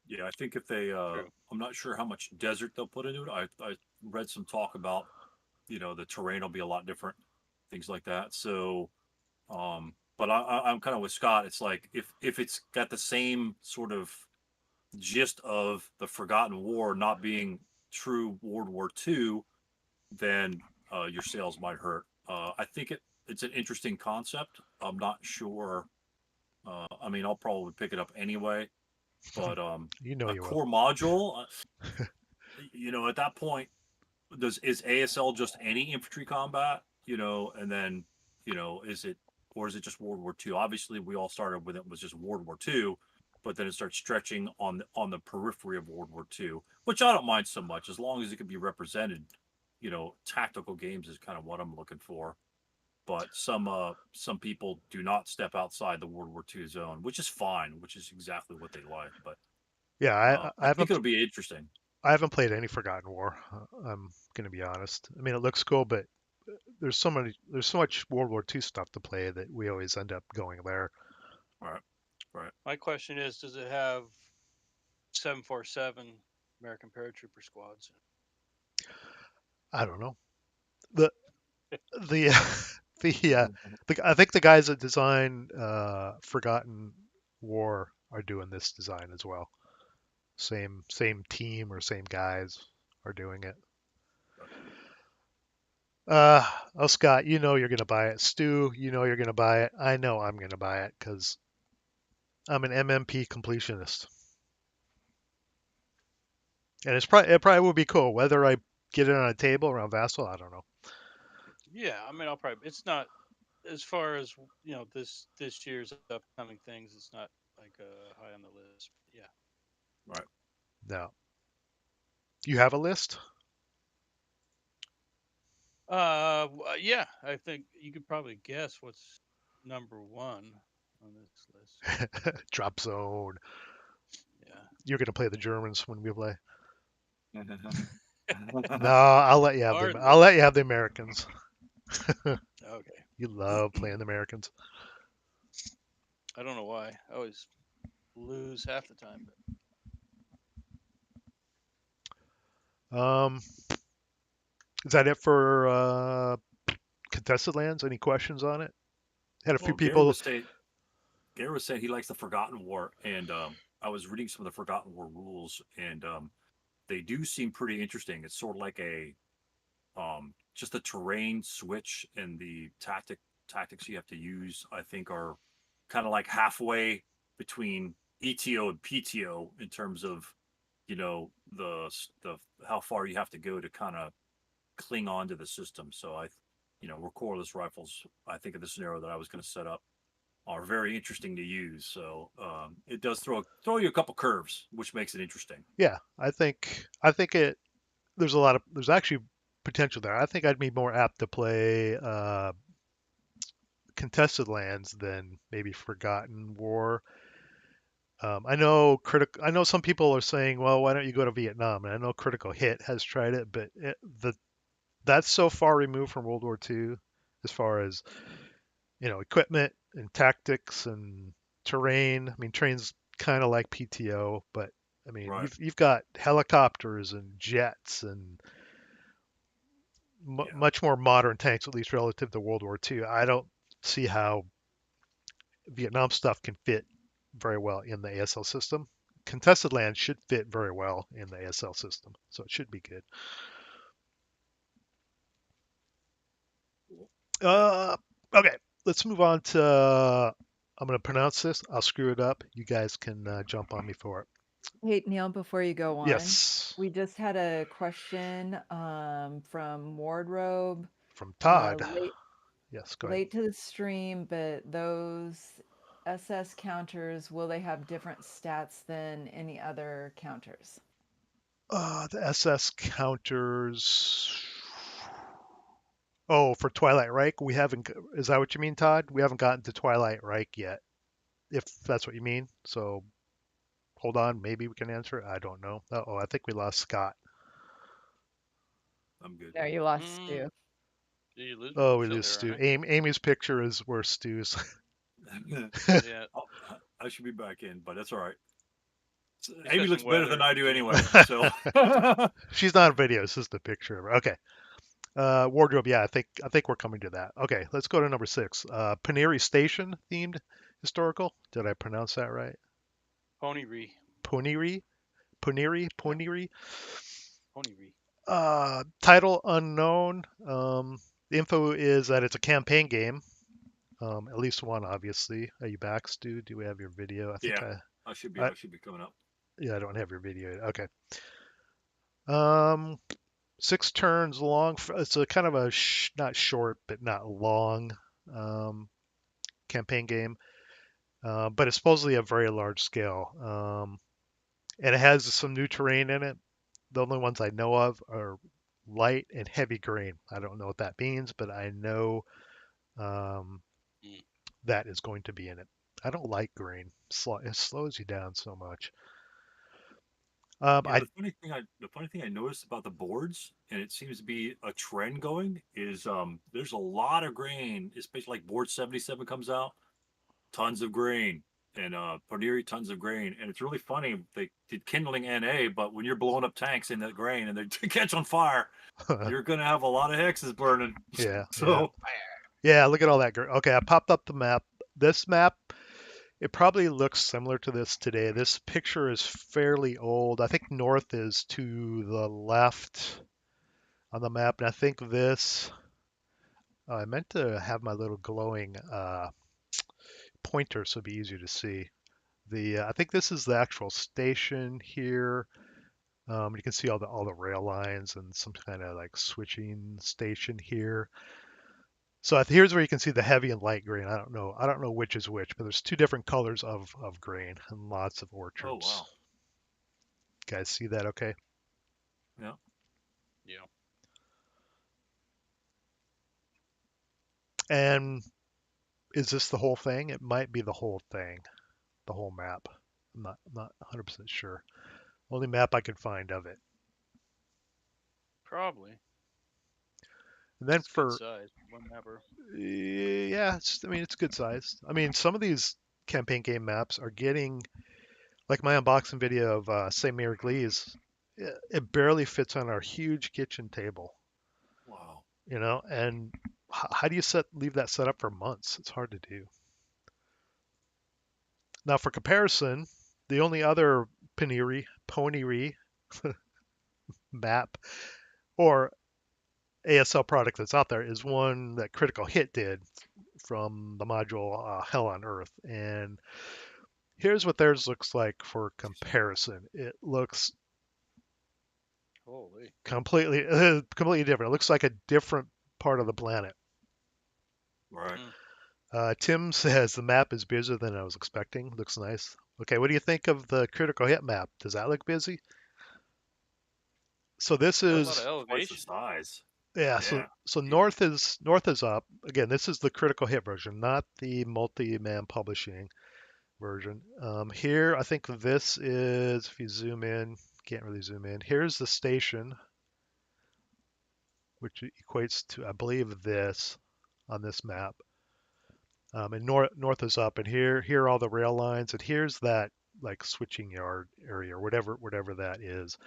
Speaker 2: Yeah, I think if they,
Speaker 1: True.
Speaker 2: I'm not sure how much desert they'll put into it. I read some talk about, the terrain will be a lot different, things like that. So, but I'm kind of with Scott. It's like if it's got the same sort of gist of the Forgotten War not being true World War II, then your sales might hurt. I think it's an interesting concept. I'm not sure. I mean, I'll probably pick it up anyway. But
Speaker 4: You know
Speaker 2: a
Speaker 4: you will.
Speaker 2: core module, at that point, is ASL just any infantry combat? And then is it or is it just World War II? Obviously, we all started with it was just World War II, but then it starts stretching on the periphery of World War II, which I don't mind so much as long as it can be represented. Tactical games is kind of what I'm looking for. But some people do not step outside the World War II zone, which is fine, which is exactly what they like. But
Speaker 4: Yeah,
Speaker 2: I think it'll be interesting.
Speaker 4: I haven't played any Forgotten War. I'm gonna be honest. I mean, it looks cool, but there's so much World War II stuff to play that we always end up going there.
Speaker 2: All right, right.
Speaker 1: My question is, does it have 747 American paratrooper squads?
Speaker 4: I don't know. The the
Speaker 2: Mhm.
Speaker 4: I think the guys that design Forgotten War are doing this design as well. Same team or same guys are doing it. Uh, oh Scott, you know you're gonna buy it. Stu, you know you're gonna buy it. I know I'm gonna buy it because I'm an MMP completionist, and it probably would be cool whether I get it on a table around Vassal. I don't know.
Speaker 1: Yeah, I mean, I'll probably. It's not as far as this year's upcoming things. It's not like high on the list. Yeah.
Speaker 2: Right.
Speaker 4: No, you have a list?
Speaker 1: Yeah, I think you could probably guess what's number one. on this list.
Speaker 4: Drop zone.
Speaker 1: Yeah.
Speaker 4: You're gonna play the Germans when we play. No,
Speaker 2: Uh,
Speaker 4: I'll let you have them.
Speaker 1: Hardly.
Speaker 4: I'll let you have the Americans.
Speaker 1: Okay.
Speaker 4: You love playing the Americans.
Speaker 1: I don't know why. I always lose half the time.
Speaker 4: Um, is that it for contested lands? Any questions on it? Had a few
Speaker 2: well,
Speaker 4: people.
Speaker 2: Gary was saying he likes the Forgotten War, and I was reading some of the Forgotten War rules, and they do seem pretty interesting. It's sort of like a just the terrain switch and the tactics you have to use. I think are kind of like halfway between ETO and PTO in terms of the how far you have to go to kind of cling on to the system. So recoilless rifles. I think of the scenario that I was going to set up are very interesting to use. So it does throw you a couple curves, which makes it interesting.
Speaker 4: Yeah, I think it. There's actually potential there. I think I'd be more apt to play contested lands than maybe Forgotten War. I know some people are saying, well, why don't you go to Vietnam? And I know Critical Hit has tried it, but that's so far removed from World War II as far as equipment and tactics and terrain. I mean, terrain's kind of like PTO, but I mean,
Speaker 2: Right.
Speaker 4: you've got helicopters and jets and
Speaker 2: Yeah.
Speaker 4: much more modern tanks, at least relative to World War II. I don't see how Vietnam stuff can fit very well in the ASL system. Contested land should fit very well in the ASL system, so it should be good.
Speaker 2: Cool.
Speaker 4: Okay, let's move on to. I'm going to pronounce this. I'll screw it up. You guys can jump on me for it.
Speaker 3: Hey, Neil, before you go on,
Speaker 4: Yes,
Speaker 3: we just had a question from Wardrobe.
Speaker 4: from
Speaker 3: Uh,
Speaker 4: Todd.
Speaker 3: late
Speaker 4: Yes, go ahead.
Speaker 3: late to the stream, but those SS counters, will they have different stats than any other counters?
Speaker 4: The SS counters. Oh, for Twilight Reich, we haven't. Is that what you mean, Todd? We haven't gotten to Twilight Reich yet, if that's what you mean. So hold on, maybe we can answer it. I don't know. Oh, I think we lost Scott.
Speaker 2: I'm good.
Speaker 3: No, you lost
Speaker 1: Mm,
Speaker 3: Stu.
Speaker 1: did you lose me?
Speaker 4: Oh,
Speaker 1: I'm
Speaker 4: it
Speaker 1: still
Speaker 4: is
Speaker 1: here,
Speaker 4: Stu.
Speaker 1: aren't
Speaker 4: Amy's picture is where Stu's.
Speaker 1: I? Yeah.
Speaker 2: Oh, I should be back in, but that's all right.
Speaker 1: He's
Speaker 2: Amy
Speaker 1: got
Speaker 2: looks
Speaker 1: some
Speaker 2: better than
Speaker 1: weather
Speaker 2: I do
Speaker 1: too.
Speaker 2: anyway. So
Speaker 4: She's not on video. This is the picture of her. Okay. Wardrobe. Yeah, I think we're coming to that. Okay, let's go to number 6. Paneri Station themed historical. Did I pronounce that right?
Speaker 1: Pony Ree.
Speaker 4: Puniri, Puniri,
Speaker 1: Yeah.
Speaker 4: Puniri.
Speaker 1: Pony Ree.
Speaker 4: Title unknown. The info is that it's a campaign game. At least one, obviously. Are you back, Stu? Do we have your video? I think
Speaker 2: yeah,
Speaker 4: I,
Speaker 2: I should be.
Speaker 4: I
Speaker 2: I should be coming up.
Speaker 4: yeah, I don't have your video. Okay. Um, 6 turns long. It's a kind of a not short but not long um, campaign game, but it's supposedly a very large scale. And it has some new terrain in it. The only ones I know of are light and heavy grain. I don't know what that means, but I know um,
Speaker 1: Mm.
Speaker 4: that is going to be in it. I don't like grain. It slows you down so much.
Speaker 2: Yeah,
Speaker 4: I
Speaker 2: the funny thing I noticed about the boards, and it seems to be a trend going, is there's a lot of grain, especially like board 77 comes out, tons of grain, and Paneri tons of grain, and it's really funny. They did kindling NA, but when you're blowing up tanks in that grain and they catch on fire, you're gonna have a lot of hexes burning.
Speaker 4: yeah, yeah,
Speaker 2: So
Speaker 4: yeah. Look at all that grain. Okay, I popped up the map. This map, it probably looks similar to this today. This picture is fairly old. I think north is to the left on the map, and I think this. I meant to have my little glowing pointer so it'd be easier to see. The I think this is the actual station here. You can see all the rail lines and some kind of like switching station here. So here's where you can see the heavy and light grain. I don't know which is which, but there's 2 different colors of grain and lots of
Speaker 2: oh
Speaker 4: orchards.
Speaker 2: wow,
Speaker 4: You guys see that? Okay.
Speaker 2: yeah,
Speaker 1: Yeah.
Speaker 4: And Is this the whole thing? It might be the whole thing, the whole map. I'm not 100% sure. Only map I could find of it.
Speaker 1: Probably.
Speaker 4: And then
Speaker 1: It's good
Speaker 4: for
Speaker 1: size. One mapper.
Speaker 4: yeah, I mean it's good size. I mean some of these campaign game maps are getting like my unboxing video of St. Mary Glees. It barely fits on our huge kitchen table,
Speaker 2: Wow.
Speaker 4: and how do you leave that set up for months? It's hard to do. Now for comparison, the only other Ponyri map or ASL product that's out there is one that Critical Hit did from the module Hell on Earth. And here's what theirs looks like for comparison. It looks
Speaker 1: Holy.
Speaker 4: completely completely different. It looks like a different part of the planet.
Speaker 2: Right.
Speaker 1: Hmm.
Speaker 4: Tim says the map is busier than I was expecting. Looks nice. Okay, what do you think of the Critical Hit map? Does that look busy? So this
Speaker 1: Got a
Speaker 2: That's
Speaker 1: lot of
Speaker 4: is
Speaker 2: twice the
Speaker 1: elevation.
Speaker 2: size.
Speaker 4: yeah. So
Speaker 2: Yeah.
Speaker 4: so
Speaker 2: Yeah.
Speaker 4: north is up. Again, this is the Critical Hit version, not the multi-man publishing version. Here, I think this is, if you zoom in, can't really zoom in. Here's the station, which equates to, I believe, this on this map. And north is up, and here are all the rail lines, and here's that like switching yard area, or whatever that is.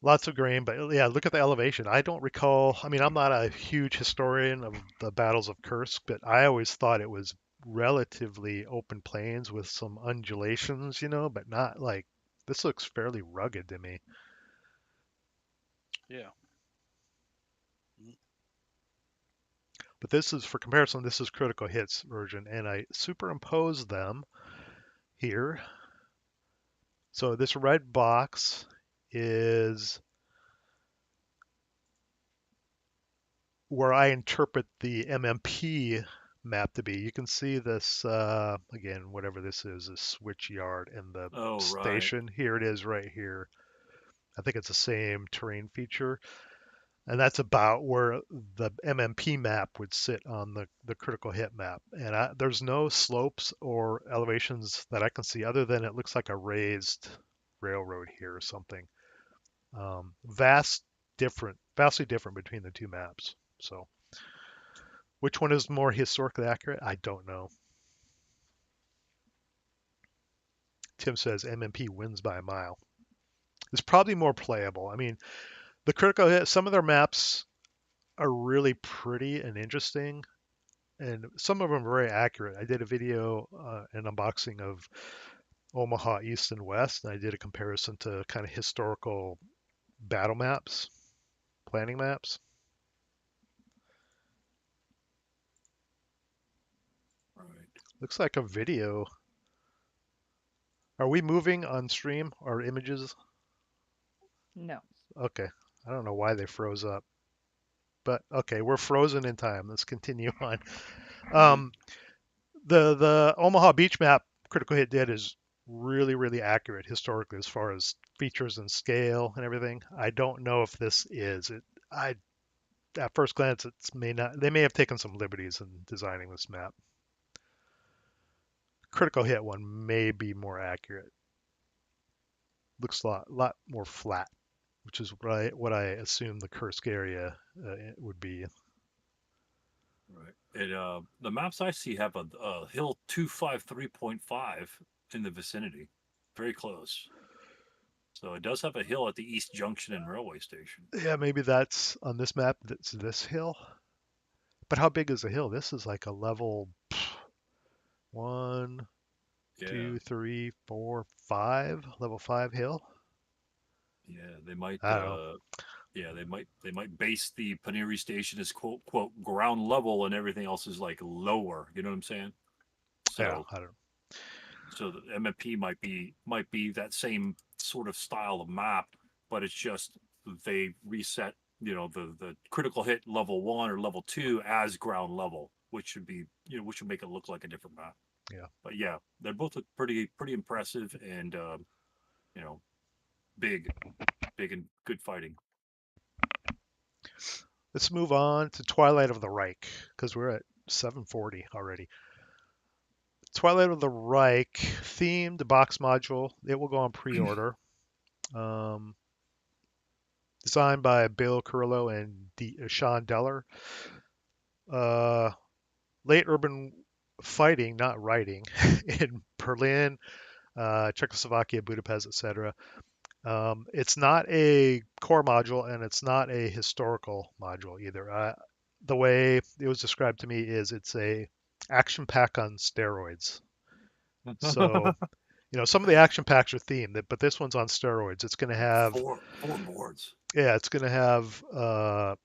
Speaker 4: Lots of grain, but yeah, look at the elevation. I don't recall. I mean, I'm not a huge historian of the battles of Kursk, but I always thought it was relatively open plains with some undulations, but not like this looks fairly rugged to me.
Speaker 1: Yeah. Mm.
Speaker 4: But this is for comparison, this is Critical Hits version, and I superimposed them here. So this red box is where I interpret the MMP map to be. You can see this, again, whatever this is, this switch yard and the
Speaker 2: Oh, right.
Speaker 4: station. Here it is right here. I think it's the same terrain feature. And that's about where the MMP map would sit on the critical hit map. And there's no slopes or elevations that I can see other than it looks like a raised railroad here or something. Vastly different between the two maps. So which one is more historically accurate? I don't know. Tim says MMP wins by a mile. It's probably more playable. I mean, the critical hit, some of their maps are really pretty and interesting, and some of them are very accurate. I did a video, an unboxing of Omaha East and West, and I did a comparison to kind of historical battle maps, planning maps.
Speaker 2: Right.
Speaker 4: Looks like a video. Are we moving on stream or images?
Speaker 3: No.
Speaker 4: Okay. I don't know why they froze up. But okay, we're frozen in time. Let's continue on.
Speaker 2: Mhm.
Speaker 4: Um, the Omaha Beach map Critical Hit did is really accurate historically as far as features and scale and everything. I don't know if this is it. I At first glance, it's may not. They may have taken some liberties in designing this map. Critical Hit one may be more accurate. Looks a lot more flat, which is what I assume the Kursk area would be.
Speaker 2: Right. The maps I see have a hill 253.5 in the vicinity, very close. So it does have a hill at the East Junction and railway station.
Speaker 4: Yeah, maybe that's on this map. That's this hill. But how big is the hill? This is like a level one,
Speaker 2: Yeah,
Speaker 4: two, three, four, five, level five hill.
Speaker 2: yeah. They might.
Speaker 4: I don't know.
Speaker 2: Yeah, they might base the Paneri station as quote ground level, and everything else is like lower. You know what I'm saying?
Speaker 4: Yeah,
Speaker 2: So
Speaker 4: I don't know.
Speaker 2: so the MMP might be that same sort of style of map, but it's just they reset the critical hit level 1 or level 2 as ground level, which should be which would make it look like a different map.
Speaker 4: Yeah.
Speaker 2: But yeah, they both look pretty impressive and you know big and good fighting.
Speaker 4: Let's move on to Twilight of the Reich because we're at 740 already. Twilight of the Reich themed box module. It will go on pre-order. Um, Designed by Bill Carrillo and Sean Deller. Late urban fighting, not writing, in Berlin, Czechoslovakia, Budapest, etc. It's not a core module and it's not a historical module either. The way it was described to me is it's a action pack on steroids. So, some of the action packs are themed, but this one's on steroids. It's going to have,
Speaker 2: four boards.
Speaker 4: yeah, it's going to have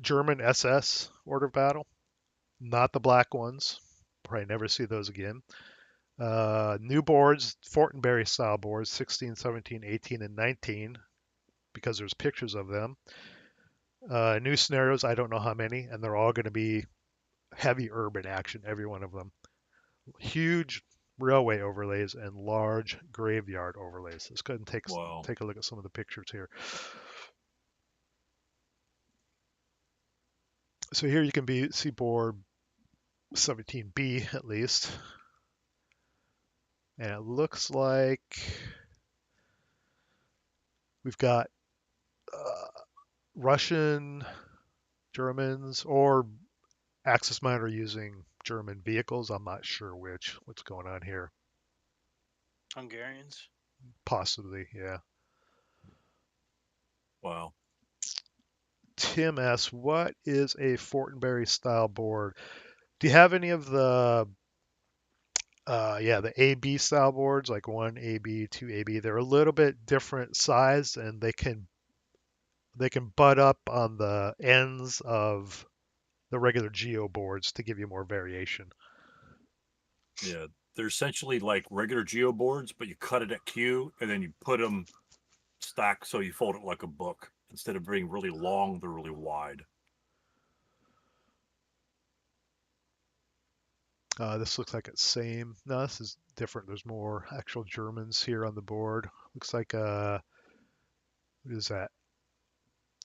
Speaker 4: German SS order of battle, not the black ones. Probably never see those again. New boards, Fortenberry style boards, 16, 17, 18, and 19, because there's pictures of them. New scenarios, I don't know how many, and they're all going to be heavy urban action, every one of them. Huge railway overlays and large graveyard overlays. Let's go ahead and take a look at some of the pictures here. So here you can see board 17B at least. And it looks like we've got Russian, Germans, or Axis Miner using German vehicles. I'm not sure what's going on here.
Speaker 1: Hungarians.
Speaker 4: Possibly, yeah.
Speaker 2: Wow.
Speaker 4: Tim asks, what is a Fortenberry style board? Do you have any of the the AB style boards, like 1 AB, 2 AB? They're a little bit different size, and they can butt up on the ends of the regular Geo boards to give you more variation.
Speaker 2: Yeah, they're essentially like regular Geo boards, but you cut it at Q and then you put them stacked so you fold it like a book. Instead of being really long, they're really wide.
Speaker 4: This looks like it's same. No, this is different. There's more actual Germans here on the board. Looks like what is that?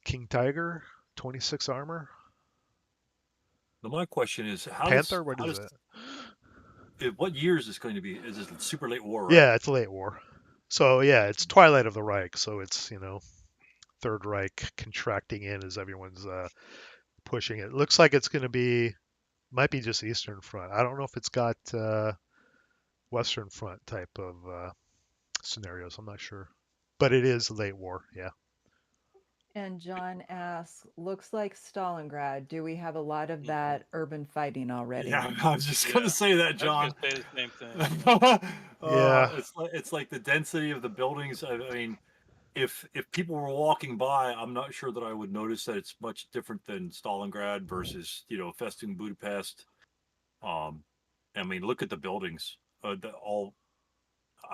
Speaker 4: King Tiger, 26 armor.
Speaker 2: Now my question is,
Speaker 4: Panther. What is it?
Speaker 2: What year is this going to be? Is this super late war? Right?
Speaker 4: Yeah, it's late war. So yeah, it's Twilight of the Reich. So it's Third Reich contracting in as everyone's pushing it. It looks like it's going to might be just Eastern Front. I don't know if it's got Western Front type of scenarios. I'm not sure, but it is late war. Yeah.
Speaker 3: And John asks, looks like Stalingrad. Do we have a lot of that urban fighting already?
Speaker 2: Yeah, I was just gonna say that, John.
Speaker 1: I was gonna say the same thing.
Speaker 4: Yeah.
Speaker 2: It's like the density of the buildings. I mean, if people were walking by, I'm not sure that I would notice that it's much different than Stalingrad versus Festung Budapest. I mean, look at the buildings. I'm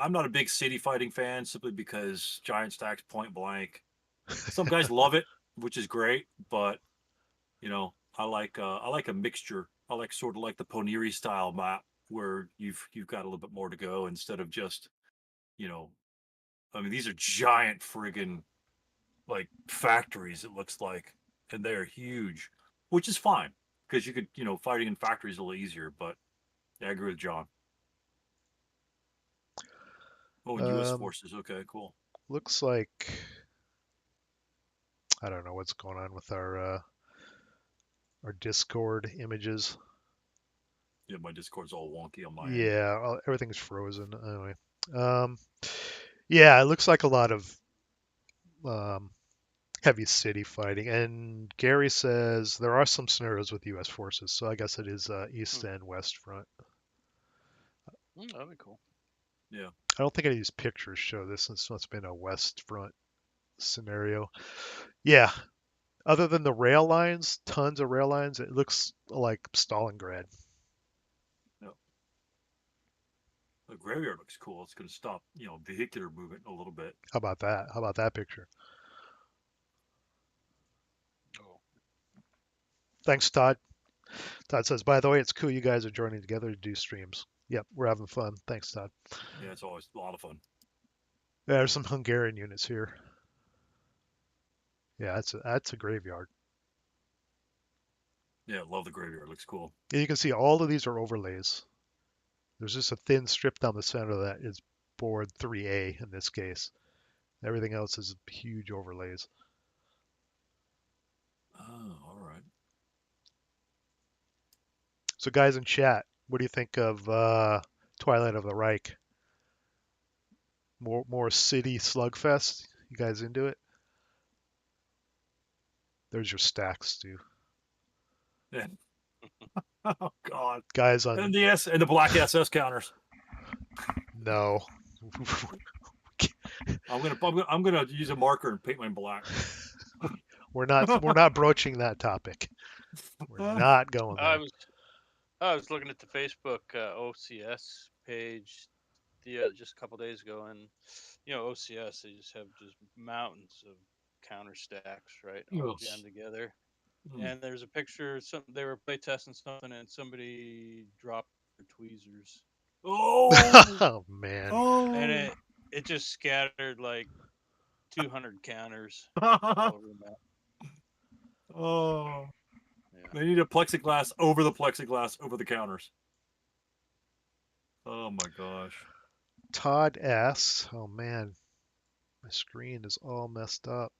Speaker 2: not a big city fighting fan simply because giant stacks point blank. Some guys love it, which is great, but I like a mixture. I like sort of like the Poniri style map where you've got a little bit more to go instead of just I mean, these are giant friggin' like factories, it looks like, and they are huge, which is fine because you could fighting in factories a little easier. But yeah, I agree with John. Oh, and U.S. forces. Okay, cool.
Speaker 4: Looks like I don't know what's going on with our Discord images.
Speaker 2: Yeah, my Discord's all wonky on my end.
Speaker 4: Yeah, everything's frozen. Anyway, yeah, it looks like a lot of heavy city fighting. And Gary says there are some scenarios with U.S. forces, so I guess it is East and West Front.
Speaker 1: That'd be cool.
Speaker 2: Yeah.
Speaker 4: I don't think any of these pictures show this. This must have been a West Front scenario. Yeah. Other than the rail lines, tons of rail lines, it looks like Stalingrad.
Speaker 2: Yeah. The graveyard looks cool. It's going to stop, vehicular movement a little bit.
Speaker 4: How about that? How about that picture?
Speaker 1: Oh.
Speaker 4: Thanks, Todd. Todd says, by the way, it's cool you guys are joining together to do streams. Yep, we're having fun. Thanks, Todd.
Speaker 2: Yeah, it's always a lot of fun.
Speaker 4: Yeah, there's some Hungarian units here. Yeah, that's a graveyard.
Speaker 2: Yeah, love the graveyard. Looks cool.
Speaker 4: And you can see all of these are overlays. There's just a thin strip down the center that is board 3A in this case. Everything else is huge overlays.
Speaker 2: Oh, all right.
Speaker 4: So, guys in chat, what do you think of Twilight of the Reich? More city slugfest? You guys into it? There's your stacks, Stu.
Speaker 2: Yeah. Oh God.
Speaker 4: Guys on
Speaker 2: And the black SS counters.
Speaker 4: no.
Speaker 2: I'm gonna use a marker and paint mine black.
Speaker 4: we're not broaching that topic. We're not going
Speaker 1: I
Speaker 4: there.
Speaker 1: was I was looking at the Facebook OCS page just a couple days ago, and OCS, they just have just mountains of counter stacks, right, all
Speaker 2: Yes.
Speaker 1: jammed together.
Speaker 2: Mm.
Speaker 1: And there's a picture. They were play testing something, and somebody dropped their tweezers,
Speaker 2: Oh.
Speaker 4: Oh man.
Speaker 1: and
Speaker 2: Oh.
Speaker 1: it just scattered like 200 counters all over the map.
Speaker 2: Oh.
Speaker 1: Yeah.
Speaker 2: They need a plexiglass over the plexiglass over the counters. Oh my gosh.
Speaker 4: Todd asks, oh man, my screen is all messed up.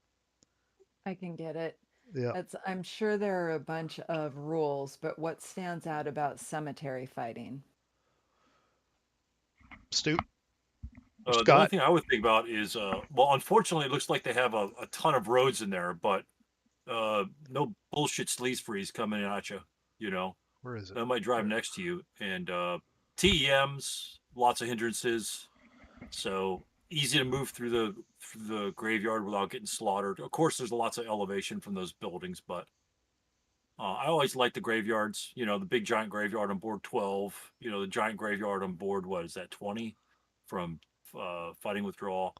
Speaker 3: I can get it.
Speaker 4: Yeah.
Speaker 3: I'm sure there are a bunch of rules, but what stands out about cemetery fighting?
Speaker 4: Stu?
Speaker 2: The only
Speaker 4: Scott?
Speaker 2: thing I would think about is, well, unfortunately, it looks like they have a ton of roads in there, but no bullshit sleaze freeze coming at you. You know,
Speaker 4: Where is it?
Speaker 2: that might drive next to you, and TEMs, lots of hindrances, so easy to move through the graveyard without getting slaughtered. Of course, there's lots of elevation from those buildings, but I always like the graveyards. You know, the big giant graveyard on board 12. You know, the giant graveyard on board, what is that, 20 from Fighting Withdrawal.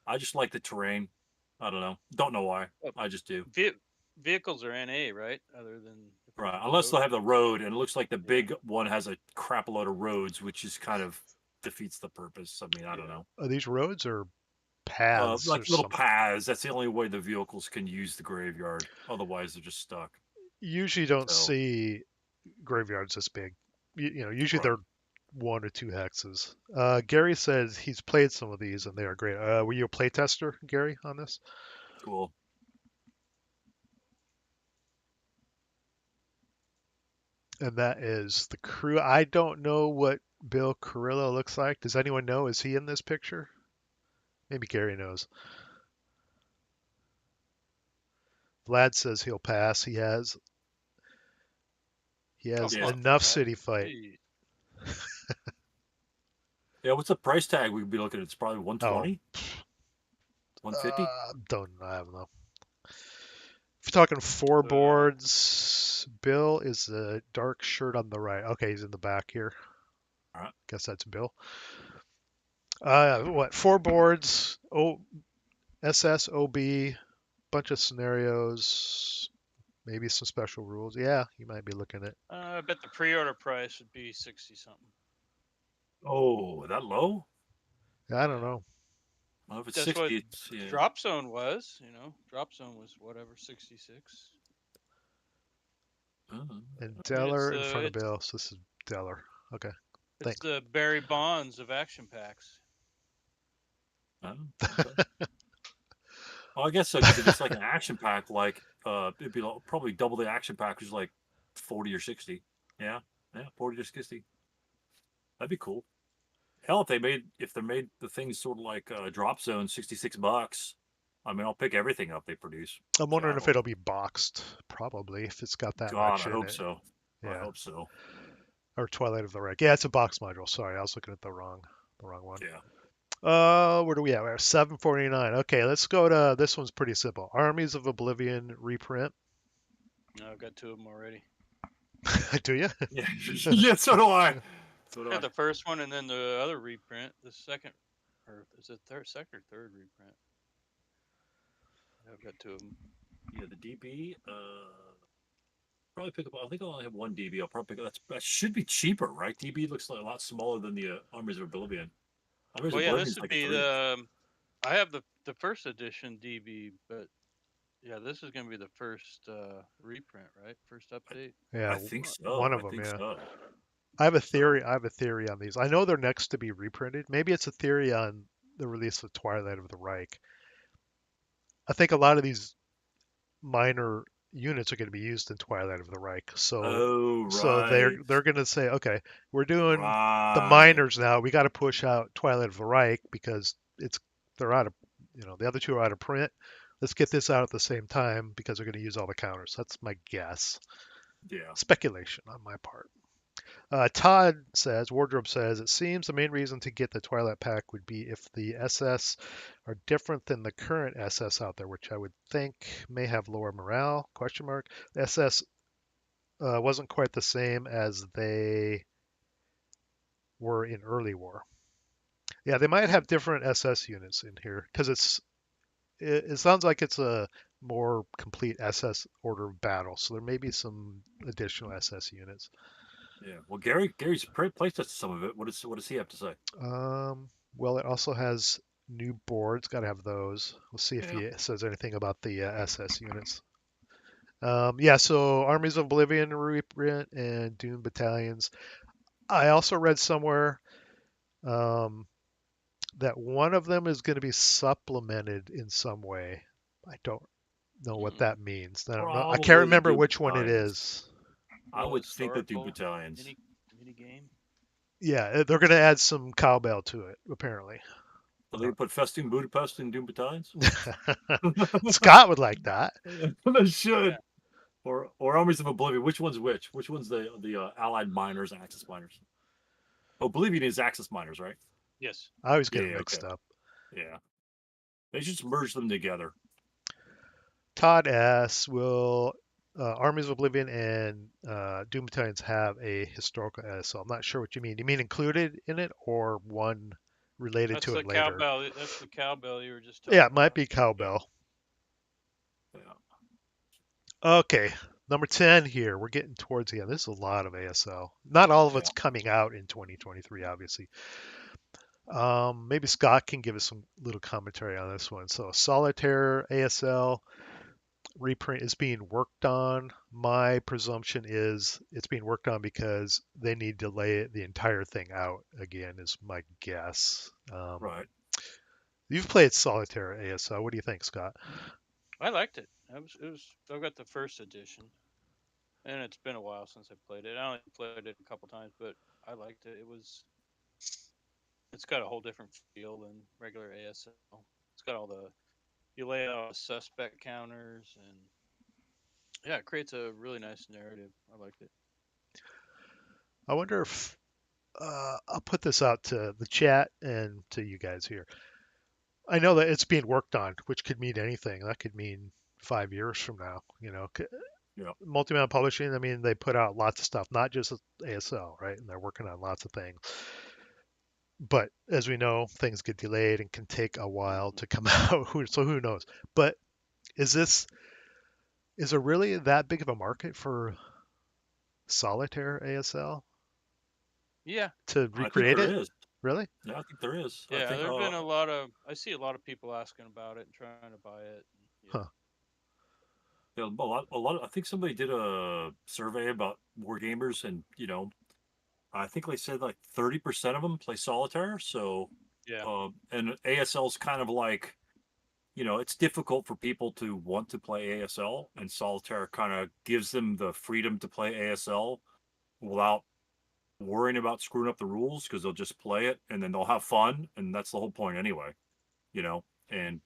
Speaker 2: I just like the terrain. I don't know. Don't know why. I just do.
Speaker 1: Vehicles are NA, right? Other than
Speaker 2: Right. Unless they'll have the road, and it looks like the big
Speaker 1: Yeah.
Speaker 2: one has a crap load of roads, which is kind of defeats the purpose. I mean, I don't know.
Speaker 4: Are these roads or paths or
Speaker 2: Like little
Speaker 4: something?
Speaker 2: paths. That's the only way the vehicles can use the graveyard. Otherwise, they're just stuck.
Speaker 4: Usually don't
Speaker 2: So-
Speaker 4: see graveyards this big. Usually
Speaker 2: Right.
Speaker 4: they're 1 or 2 hexes. Gary says he's played some of these and they are great. Were you a play tester, Gary, on this?
Speaker 2: Cool.
Speaker 4: And that is the crew. I don't know what Bill Carrillo looks like. Does anyone know? Is he in this picture? Maybe Gary knows. Vlad says he'll pass. He has
Speaker 2: Yeah.
Speaker 4: enough city fight.
Speaker 1: Gee,
Speaker 2: Yeah, what's the price tag we'd be looking at? It's probably 120, 150.
Speaker 4: I don't know. If you're talking 4 boards, Bill is the dark shirt on the right. Okay, he's in the back here.
Speaker 2: All right.
Speaker 4: Guess that's Bill. 4 boards? SS, OB, bunch of scenarios, maybe some special rules. Yeah, you might be looking at.
Speaker 1: I bet the pre-order price would be 60 something.
Speaker 2: Oh, that low?
Speaker 4: I don't know.
Speaker 2: Well, if it's
Speaker 1: That's
Speaker 2: 60,
Speaker 1: what
Speaker 2: it's yeah.
Speaker 1: Drop Zone was. Drop Zone was whatever 66.
Speaker 4: And Deller in
Speaker 1: it's,
Speaker 4: front of Bill. So this is Deller. Okay.
Speaker 1: It's
Speaker 4: Thanks.
Speaker 1: the Barry Bonds of action packs.
Speaker 2: Okay. Well, I guess so, 'cause if it's like an action pack, like it'd be probably double the action pack, which is like 40 or 60. Yeah, 40 or 60. That'd be cool. Hell, if they made the things sort of like Drop Zone, $66. I mean, I'll pick everything up they produce.
Speaker 4: I'm wondering if
Speaker 2: So,
Speaker 4: it'll be boxed. Probably, if it's got that
Speaker 2: God,
Speaker 4: much
Speaker 2: I
Speaker 4: in
Speaker 2: hope
Speaker 4: it.
Speaker 2: so. I
Speaker 4: Yeah.
Speaker 2: hope so.
Speaker 4: Or Twilight of the Reich. Yeah, it's a box module. Sorry, I was looking at the wrong one.
Speaker 2: Yeah.
Speaker 4: Where do we at? We're 749. Okay, let's go to this one's pretty simple. Armies of Oblivion reprint.
Speaker 1: I've got 2 of them already.
Speaker 4: Do you?
Speaker 2: Yeah. Yeah. So do I. So do
Speaker 1: Yeah,
Speaker 2: I.
Speaker 1: the first one, and then the other reprint, the second, or is it second or third reprint? I've got 2 of them.
Speaker 2: Yeah, the DB. Probably pick up. I think I'll only have 1 DB. I'll probably pick up. That should be cheaper, right? DB looks like a lot smaller than the Armies of Oblivion. Armies
Speaker 1: Well,
Speaker 2: of
Speaker 1: yeah,
Speaker 2: Oblivion's
Speaker 1: this would
Speaker 2: like a
Speaker 1: be
Speaker 2: 3.
Speaker 1: I have the first edition DB, but Yeah, this is going to be the first reprint, right? First update.
Speaker 4: Yeah,
Speaker 2: I think
Speaker 4: one
Speaker 2: so.
Speaker 4: of
Speaker 2: I
Speaker 4: them.
Speaker 2: think
Speaker 4: Yeah,
Speaker 2: so.
Speaker 4: I have a
Speaker 2: So,
Speaker 4: theory. I have a theory on these. I know they're next to be reprinted. Maybe it's a theory on the release of Twilight of the Reich. I think a lot of these minor units are going to be used in Twilight of the Reich.
Speaker 2: oh
Speaker 4: So
Speaker 2: right,
Speaker 4: they're going to say, okay, we're doing the
Speaker 2: right.
Speaker 4: minors now. We got to push out Twilight of the Reich because they're out of the other two are out of print. Let's get this out at the same time because they're going to use all the counters. That's my guess.
Speaker 2: Yeah.
Speaker 4: Speculation on my part. Todd says, Wardrobe says, it seems the main reason to get the Twilight pack would be if the SS are different than the current SS out there, which I would think may have lower morale, question mark. The SS wasn't quite the same as they were in early war. Yeah, they might have different SS units in here because it sounds like it's a more complete SS order of battle. So there may be some additional SS units.
Speaker 2: Yeah. Well, Gary's playtested some of it. What does he have to say?
Speaker 4: Well, it also has new boards. Got to have those. We'll see if
Speaker 2: Yeah.
Speaker 4: he says anything about the SS units. Yeah, so Armies of Oblivion reprint and Doom battalions. I also read somewhere um, that one of them is going to be supplemented in some way. I don't know what
Speaker 1: Hmm.
Speaker 4: that means. I don't know. I can't
Speaker 2: Probably the
Speaker 4: remember
Speaker 2: Doom
Speaker 4: which one it
Speaker 2: battalions.
Speaker 4: is.
Speaker 2: I
Speaker 1: Little
Speaker 2: would think the Doom
Speaker 1: historical
Speaker 2: battalions.
Speaker 1: mini game.
Speaker 4: Yeah, they're going to add some cowbell to it, apparently.
Speaker 2: So they put Festoon Budapest in Doom battalions.
Speaker 4: Scott would like that.
Speaker 2: They should.
Speaker 1: Yeah.
Speaker 2: Or Armies of Oblivion. Which one's which? Which one's the Allied miners and Axis miners? Oblivion is Axis miners, right?
Speaker 1: Yes.
Speaker 4: I always get
Speaker 2: Yeah.
Speaker 4: it
Speaker 2: Yeah, okay.
Speaker 4: mixed up.
Speaker 2: Yeah. They should just merge them together.
Speaker 4: Todd asks, will Armies of Oblivion and Doom Battalions have a historical ASL? I'm not sure what you mean. You mean included in it or one related
Speaker 1: That's
Speaker 4: to
Speaker 1: the
Speaker 4: it later?
Speaker 1: cowbell. That's the cowbell you were just
Speaker 4: Yeah,
Speaker 1: talking
Speaker 4: it might
Speaker 1: about.
Speaker 4: be cowbell.
Speaker 2: Yeah.
Speaker 4: Okay, number 10 here. We're getting towards the end. This is a lot of ASL. Not all of
Speaker 2: Yeah.
Speaker 4: it's coming out in 2023, obviously. Maybe Scott can give us some little commentary on this one. So, Solitaire ASL reprint is being worked on. My presumption is it's being worked on because they need to lay the entire thing out again, is my guess.
Speaker 2: Right.
Speaker 4: You've played Solitaire ASL. What do you think, Scott?
Speaker 1: I liked it. I've got the first edition, and it's been a while since I played it. I only played it a couple times, but I liked it. It's got a whole different feel than regular ASL. It's got all the you lay out suspect counters, and yeah, it creates a really nice narrative. I liked it.
Speaker 4: I wonder if I'll put this out to the chat and to you guys here. I know that it's being worked on, which could mean anything. That could mean 5 years from now.
Speaker 2: Yeah.
Speaker 4: Multi-man publishing. I mean, they put out lots of stuff, not just ASL, right? And they're working on lots of things. But as we know, things get delayed and can take a while
Speaker 1: Hmm.
Speaker 4: to come out. So who knows? But is there really that big of a market for solitaire ASL
Speaker 1: Yeah,
Speaker 4: to
Speaker 2: I think
Speaker 4: recreate
Speaker 2: there
Speaker 4: it?
Speaker 2: is.
Speaker 4: Really?
Speaker 2: Yeah, I think there is. I
Speaker 1: yeah.
Speaker 2: think
Speaker 1: There've been a lot of. I see a lot of people asking about it and trying to buy it. Yeah.
Speaker 4: Huh.
Speaker 2: yeah, a lot. I think somebody did a survey about war gamers, and I think they said like 30% of them play solitaire. So,
Speaker 1: Yeah.
Speaker 2: and ASL is kind of like, it's difficult for people to want to play ASL, and solitaire kind of gives them the freedom to play ASL without worrying about screwing up the rules because they'll just play it and then they'll have fun, and that's the whole point anyway. You know, and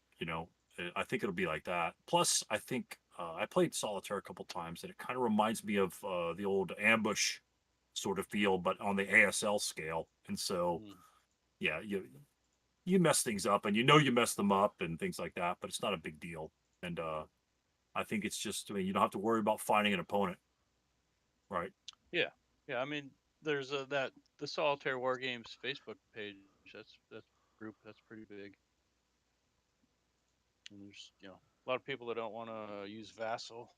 Speaker 2: I think it'll be like that. Plus, I think I played solitaire a couple times, and it kind of reminds me of the old ambush sort of feel, but on the ASL scale. And so,
Speaker 1: Mm.
Speaker 2: yeah, you mess things up, and you mess them up and things like that, but it's not a big deal. And I think it's just, I mean, you don't have to worry about finding an opponent, right?
Speaker 1: Yeah. Yeah. I mean, there's the Solitaire War Games Facebook page. That's group. That's pretty big. And there's a lot of people that don't want to use Vassal.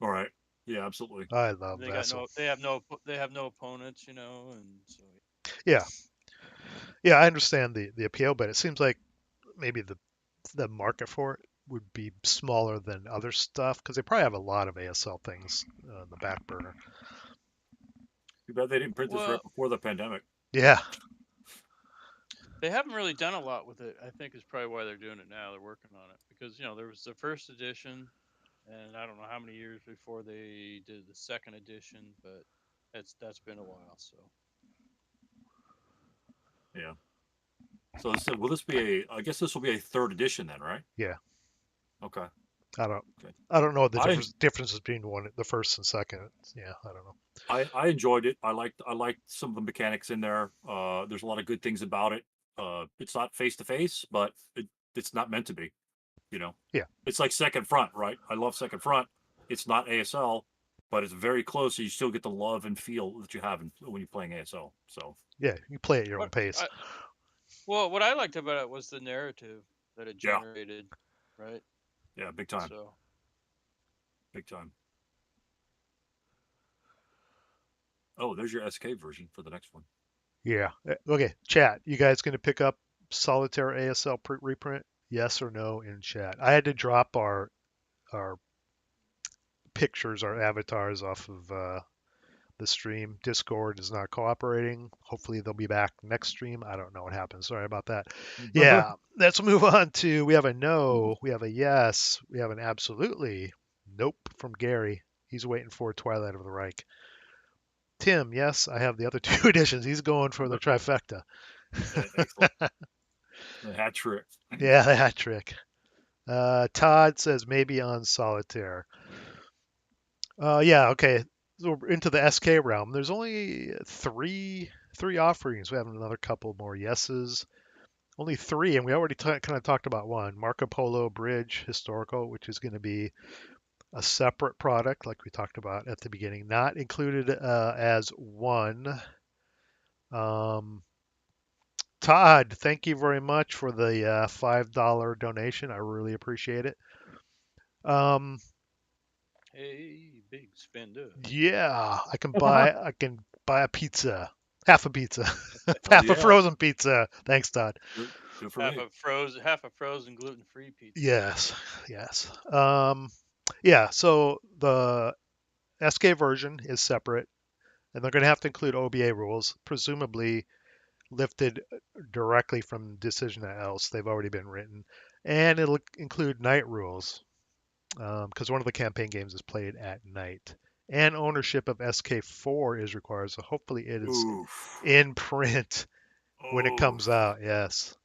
Speaker 2: All right. Yeah, absolutely.
Speaker 4: I love Vassal.
Speaker 1: They have no opponents, and so
Speaker 4: Yeah, yeah, I understand the appeal, but it seems like maybe the market for it would be smaller than other stuff because they probably have a lot of ASL things in the back burner.
Speaker 2: Too bad they didn't print this right
Speaker 1: Well,
Speaker 2: before the pandemic.
Speaker 4: Yeah,
Speaker 1: they haven't really done a lot with it. I think is probably why they're doing it now. They're working on it because there was the first edition, and I don't know how many years before they did the second edition, but that's been a while. So
Speaker 2: Yeah. So will this be I guess this will be a third edition then, right?
Speaker 4: yeah.
Speaker 2: Okay.
Speaker 4: I don't
Speaker 2: Okay.
Speaker 4: I don't know the
Speaker 2: I
Speaker 4: differences between the first and second. Yeah, I don't know.
Speaker 2: I enjoyed it. I liked some of the mechanics in there. There's a lot of good things about it. It's not face to face, but it's not meant to be. You know,
Speaker 4: Yeah,
Speaker 2: it's like Second Front, right? I love Second Front. It's not ASL, but it's very close. So you still get the love and feel that you have when you're playing ASL. So
Speaker 4: yeah. You play at your own
Speaker 1: what
Speaker 4: pace.
Speaker 1: what I liked about it was the narrative that it
Speaker 2: yeah,
Speaker 1: generated, right?
Speaker 2: yeah, big time,
Speaker 1: So
Speaker 2: big time. Oh, there's your SK version for the next one.
Speaker 4: Yeah. Okay, chat. You guys going to pick up Solitaire ASL reprint? Yes or no in chat. I had to drop our pictures, our avatars off of the stream. Discord is not cooperating. Hopefully they'll be back next stream. I don't know what happened. Sorry about that. Yeah, let's move on to we have a no, we have a yes, we have an absolutely nope from Gary. He's waiting for Twilight of the Reich. Tim, yes, I have the other two editions. He's going for the trifecta.
Speaker 2: Excellent. The hat trick.
Speaker 4: Yeah, the hat trick. Todd says maybe on Solitaire. Yeah, okay. So we're into the SK realm. There's only three offerings. We have another couple more yeses. Only three, and we already kind of talked about one. Marco Polo Bridge Historical, which is going to be a separate product, like we talked about at the beginning, not included as one. Um, Todd, thank you very much for the $5 donation. I really appreciate it. Um,
Speaker 1: hey, big spender.
Speaker 4: yeah, I can buy a pizza, half a pizza,
Speaker 2: Oh
Speaker 4: half a
Speaker 2: yeah,
Speaker 4: frozen pizza. Thanks, Todd.
Speaker 2: good for me.
Speaker 1: Half a frozen gluten free pizza.
Speaker 4: Yes, yes. Yeah. So the SK version is separate, and they're going to have to include OBA rules, presumably lifted directly from Decision Else. They've already been written, and it'll include night rules because one of the campaign games is played at night. And ownership of SK4 is required, so hopefully it is
Speaker 2: Oof.
Speaker 4: in print when it comes
Speaker 2: Oof.
Speaker 4: out. Yes.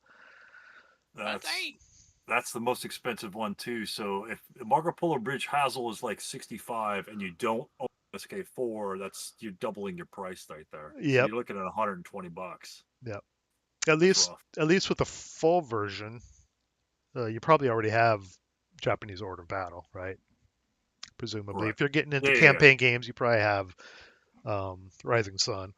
Speaker 2: That's the most expensive one too. So if Marco Polo Bridge Hazel is like 65 and you don't own SK4, you're doubling your price right there. So
Speaker 4: Yep.
Speaker 2: you're looking at 120 bucks.
Speaker 4: Yep.
Speaker 2: That's rough.
Speaker 4: At least with the full version, you probably already have Japanese Order of Battle, right? Presumably,
Speaker 2: Correct.
Speaker 4: if you're getting into
Speaker 2: Yeah.
Speaker 4: campaign games, you probably have Rising Sun.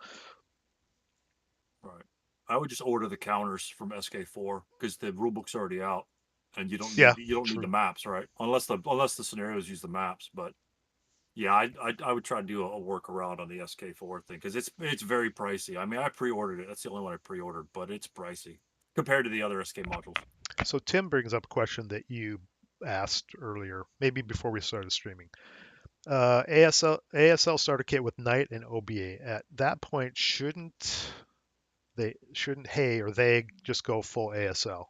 Speaker 2: Right. I would just order the counters from SK4 because the rulebook's already out, and you don't
Speaker 4: Yeah,
Speaker 2: need
Speaker 4: true.
Speaker 2: the maps, right? Unless the scenarios use the maps. But yeah, I would try to do a workaround on the SK4 thing because it's very pricey. I mean, I pre-ordered it. That's the only one I pre-ordered, but it's pricey compared to the other SK modules.
Speaker 4: So Tim brings up a question that you asked earlier, maybe before we started streaming. ASL starter kit with Knight and OBA. At that point, shouldn't they just go full ASL?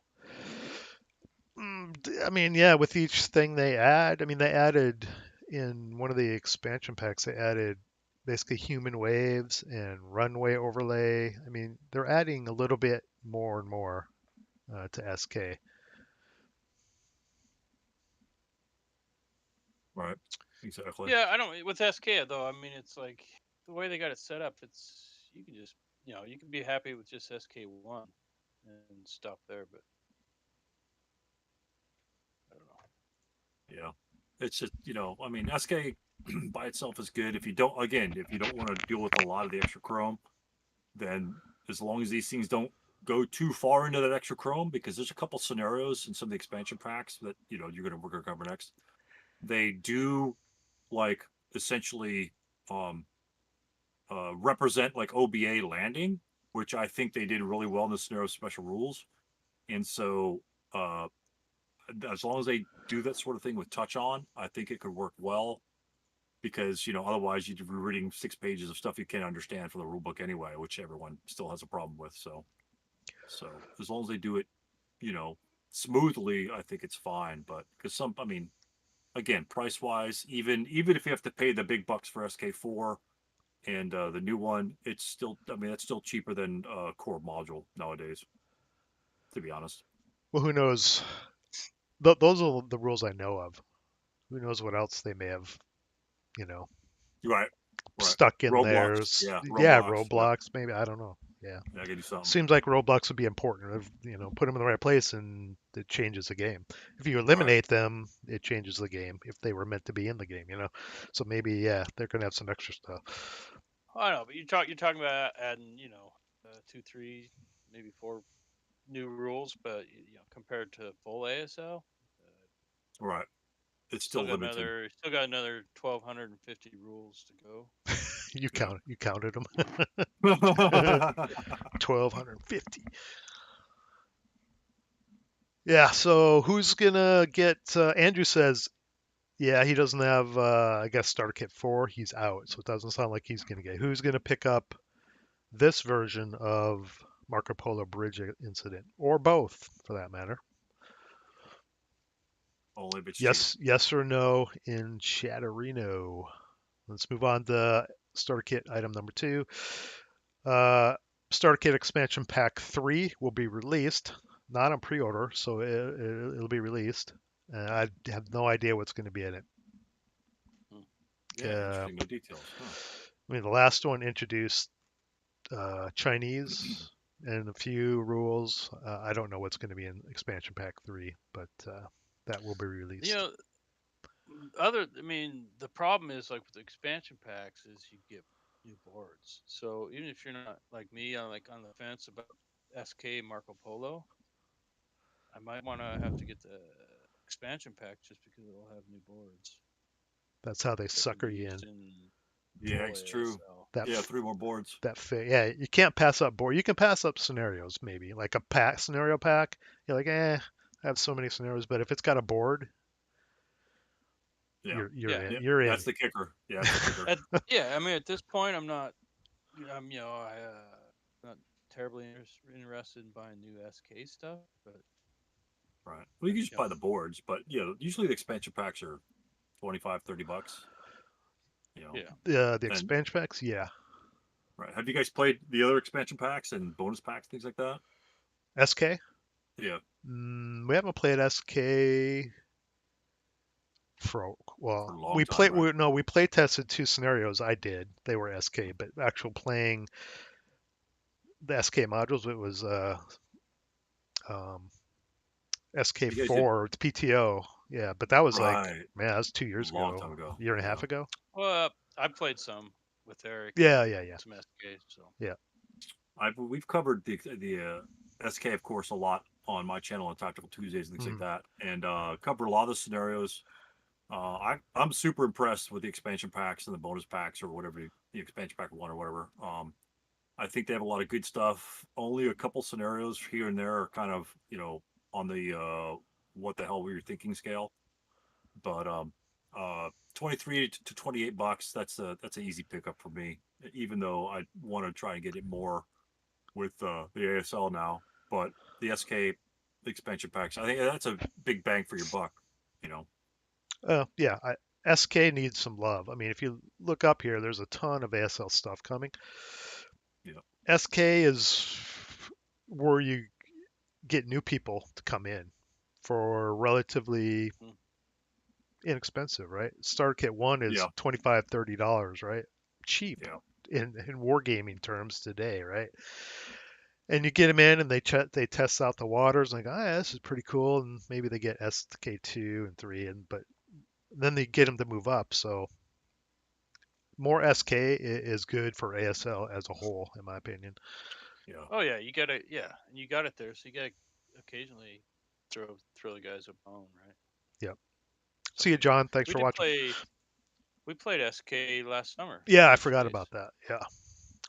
Speaker 4: I mean, yeah, with each thing they add, I mean, they added in one of the expansion packs, they added basically human waves and runway overlay. I mean, they're adding a little bit more and more to SK.
Speaker 2: Right. Exactly.
Speaker 1: Yeah, I don't with SK though. I mean, it's like the way they got it set up. It's you can just you can be happy with just SK1 and stop there, but I don't know.
Speaker 2: Yeah. It's just I mean, SK by itself is good if you don't want to deal with a lot of the extra chrome, then as long as these things don't go too far into that extra chrome, because there's a couple scenarios in some of the expansion packs that we're gonna cover next. They do like essentially represent like OBA landing, which I think they did really well in the scenario special rules. And so as long as they do that sort of thing with touch on, I think it could work well. Because otherwise you'd be reading 6 pages of stuff you can't understand from the rule book anyway, which everyone still has a problem with. So as long as they do it, smoothly, I think it's fine. But because again, price wise, even if you have to pay the big bucks for SK4 and the new one, it's still, that's still cheaper than core module nowadays. To be honest.
Speaker 4: Well, who knows? Those are the rules I know of. Who knows what else they may have, you know,
Speaker 2: Right.
Speaker 4: stuck in there.
Speaker 2: Roblox. Yeah.
Speaker 4: Yeah,
Speaker 2: Roblox.
Speaker 4: Roblox, maybe. I don't know. Yeah.
Speaker 2: Yeah, I can do something.
Speaker 4: Seems like Roblox would be important. Put them in the right place and it changes the game. If you
Speaker 2: Right.
Speaker 4: eliminate them, it changes the game if they were meant to be in the game, So maybe, yeah, they're going to have some extra stuff.
Speaker 1: I know, but you're talking about adding, 2, 3, maybe 4 new rules, but compared to full ASL,
Speaker 2: Right. It's still limited.
Speaker 1: still got another 1,250 rules to go.
Speaker 4: You counted them.
Speaker 2: Yeah.
Speaker 4: 1,250. Yeah, so who's gonna get? Andrew says, yeah, he doesn't have. I guess starter kit 4. He's out, so it doesn't sound like he's gonna get. Who's gonna pick up this version of Marco Polo Bridge Incident, or both, for that matter?
Speaker 2: Only if it's
Speaker 4: Yes or no in Chatterino. Let's move on to starter kit item number 2. Starter kit expansion pack 3 will be released, not on pre-order, so it'll be released. I have no idea what's going to be in it.
Speaker 2: Yeah, interesting. No details. Huh.
Speaker 4: I mean, the last one introduced Chinese and a few rules. I don't know what's going to be in expansion pack 3, but that will be released.
Speaker 1: The problem is like with the expansion packs is you get new boards. So even if you're not like me, on the fence about SK Marco Polo, I might want to have to get the expansion pack just because it'll have new boards.
Speaker 4: That's how they
Speaker 1: that can
Speaker 4: sucker
Speaker 1: be
Speaker 4: you
Speaker 1: used
Speaker 4: in.
Speaker 2: Yeah,
Speaker 1: full
Speaker 2: it's true.
Speaker 1: ASL.
Speaker 2: 3 more boards.
Speaker 4: Yeah, you can't pass up board. You can pass up scenarios, maybe like a scenario pack. You're like, I have so many scenarios, but if it's got a board,
Speaker 2: Yeah.
Speaker 4: you're in.
Speaker 2: Yep,
Speaker 4: You're in.
Speaker 2: that's the kicker. Yeah, that's the kicker.
Speaker 1: At this point, I'm not. Not terribly interested in buying new SK stuff, but
Speaker 2: Right. Well, you can just buy the boards, but usually the expansion packs are $25-$30.
Speaker 1: Yeah.
Speaker 4: The expansion packs, yeah.
Speaker 2: Right. Have you guys played the other expansion packs and bonus packs, things like that?
Speaker 4: SK?
Speaker 2: Yeah.
Speaker 4: We haven't played SK for
Speaker 2: For a
Speaker 4: well,
Speaker 2: long
Speaker 4: we
Speaker 2: time, right?
Speaker 4: we play tested 2 scenarios. I did. They were SK, but actual playing the SK modules, it was um,
Speaker 2: You guys did
Speaker 4: SK4, it's PTO. Yeah, but that was like,
Speaker 2: right
Speaker 4: man, that was 2 years
Speaker 2: a long
Speaker 4: ago,
Speaker 2: time ago.
Speaker 4: a year and a half ago.
Speaker 1: Well, I played some with Eric.
Speaker 4: Yeah.
Speaker 1: Some SK. So
Speaker 4: Yeah.
Speaker 2: We've covered the SK, of course, a lot on my channel on Tactical Tuesdays and things like that, and covered a lot of the scenarios. I'm super impressed with the expansion packs and the bonus packs or whatever the expansion pack 1 or whatever. I think they have a lot of good stuff. Only a couple scenarios here and there are kind of on the what the hell were you thinking scale, but 23 to $28, that's an easy pickup for me. Even though I want to try and get it more with the ASL now, but the SK expansion packs, I think that's a big bang for your buck.
Speaker 4: Yeah, SK needs some love. I mean, if you look up here, there's a ton of ASL stuff coming.
Speaker 2: Yeah.
Speaker 4: SK is where you get new people to come in for relatively inexpensive, right? Starter kit 1 is $25, $30, right? Cheap in wargaming terms today, right? And you get them in and they test out the waters and like, this is pretty cool, and maybe they get SK2 and 3, but then they get them to move up. So more SK is good for ASL as a whole, in my opinion.
Speaker 2: Yeah.
Speaker 1: Oh yeah, you got it there, so you got to occasionally throw the guys a bone, right?
Speaker 4: Yep. See you, John. Thanks for watching.
Speaker 1: We played SK last summer.
Speaker 4: Yeah, I forgot about that. Yeah.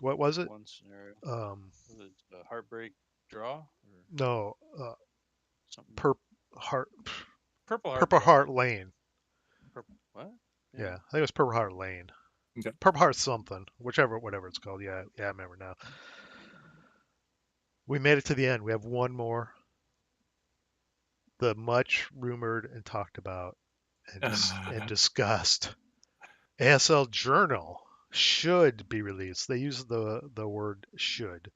Speaker 4: What was it?
Speaker 1: One scenario. Was it a heartbreak draw? Or
Speaker 4: no.
Speaker 1: something.
Speaker 4: Heart.
Speaker 1: Purple Heart.
Speaker 4: Purple Heart Lane.
Speaker 1: What?
Speaker 4: Yeah, I think it was Purple Heart Lane.
Speaker 2: Okay.
Speaker 4: Purple Heart something, whatever it's called. Yeah, I remember now. We made it to the end. We have one more. The much rumored and talked about and discussed ASL Journal should be released. They use the word should.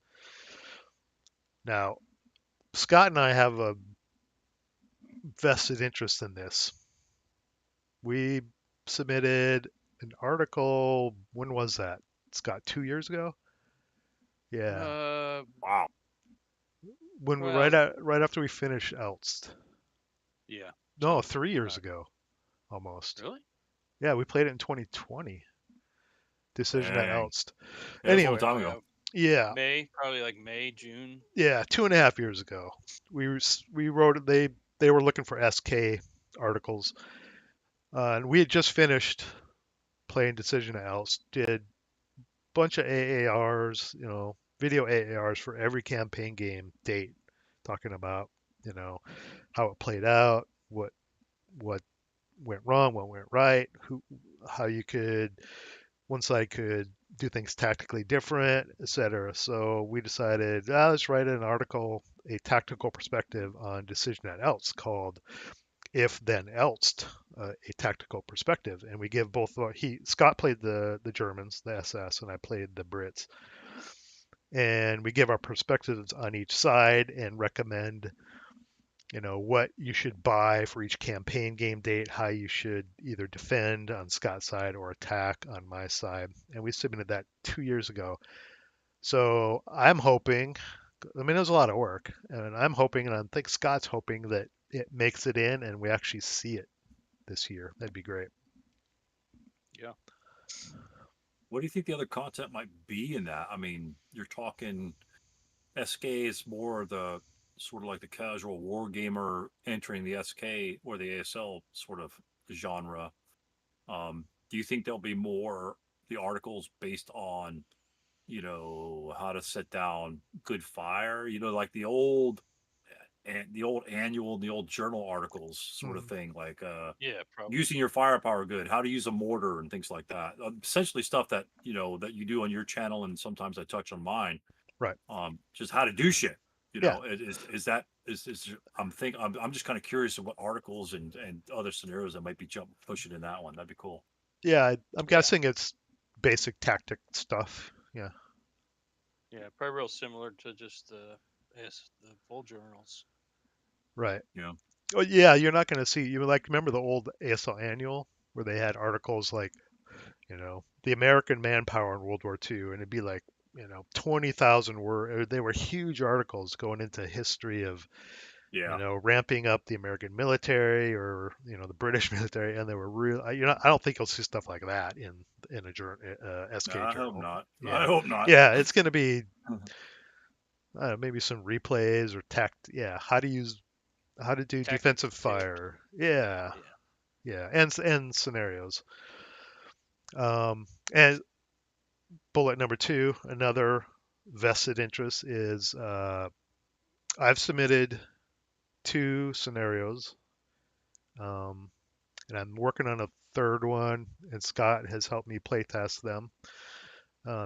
Speaker 4: Now, Scott and I have a vested interest in this. We submitted an article. When was that? Scott, 2 years ago? Yeah,
Speaker 2: Wow.
Speaker 4: when we
Speaker 1: Well,
Speaker 4: right after we finished Elst.
Speaker 1: yeah.
Speaker 4: No,
Speaker 1: So,
Speaker 4: 3 years ago, almost.
Speaker 1: Really?
Speaker 4: Yeah, we played it in 2020. Decision at
Speaker 2: Dang.
Speaker 4: Elst.
Speaker 2: Yeah, that's a long
Speaker 4: Anyway,
Speaker 2: time ago.
Speaker 4: yeah,
Speaker 1: Probably like May, June.
Speaker 4: yeah, 2.5 years ago. We wrote it. They were looking for SK articles, and we had just finished playing Decision at Elst. Did bunch of AARs, video AARs for every campaign game date, talking about, how it played out, what went wrong, what went right, how you could, one side could do things tactically different, etc. So we decided, let's write an article, a tactical perspective on Decision at Else called If Then Else, a tactical perspective. And we give both, Scott played the Germans, the SS, and I played the Brits. And we give our perspectives on each side and recommend, what you should buy for each campaign game date, how you should either defend on Scott's side or attack on my side. And we submitted that 2 years ago. So I'm hoping, I mean, it was a lot of work, and I'm hoping, and I think Scott's hoping that it makes it in and we actually see it this year. That'd be great.
Speaker 1: Yeah.
Speaker 2: What do you think the other content might be in that? I mean, you're talking SK is more the sort of like the casual war gamer entering the SK or the ASL sort of genre. Do you think there'll be more the articles based on, how to set down good fire? Like the old annual, the old journal articles sort of
Speaker 4: Mhm.
Speaker 2: thing, like
Speaker 1: Yeah, probably.
Speaker 2: using your firepower good, how to use a mortar and things like that. Essentially stuff that that you do on your channel, and sometimes I touch on mine.
Speaker 4: Right.
Speaker 2: Just how to do shit.
Speaker 4: Yeah.
Speaker 2: Is that is I'm just kind of curious of what articles and other scenarios that might be pushing in that one. That'd be cool.
Speaker 4: Yeah. I'm
Speaker 1: Yeah.
Speaker 4: guessing it's basic tactic stuff. Yeah.
Speaker 1: Yeah, probably real similar to just the full journals.
Speaker 4: Right.
Speaker 2: Yeah.
Speaker 4: Oh, yeah. You're not going to see, remember the old ASL annual where they had articles like, the American manpower in World War II, and it'd be like, 20,000 were, they were huge articles going into history of,
Speaker 2: Yeah.
Speaker 4: ramping up the American military or, the British military. And they were real, I don't think you'll see stuff like that in a journal, SK
Speaker 2: I hope
Speaker 4: journal.
Speaker 2: not. I
Speaker 4: Yeah.
Speaker 2: hope not.
Speaker 4: Yeah. It's going to be, maybe some replays or yeah. How to do
Speaker 1: Tactical
Speaker 4: defensive
Speaker 1: tips.
Speaker 4: fire. Yeah.
Speaker 1: Yeah.
Speaker 4: Yeah. And scenarios. And bullet number 2, another vested interest is, I've submitted 2 scenarios, and I'm working on a third one, and Scott has helped me play test them.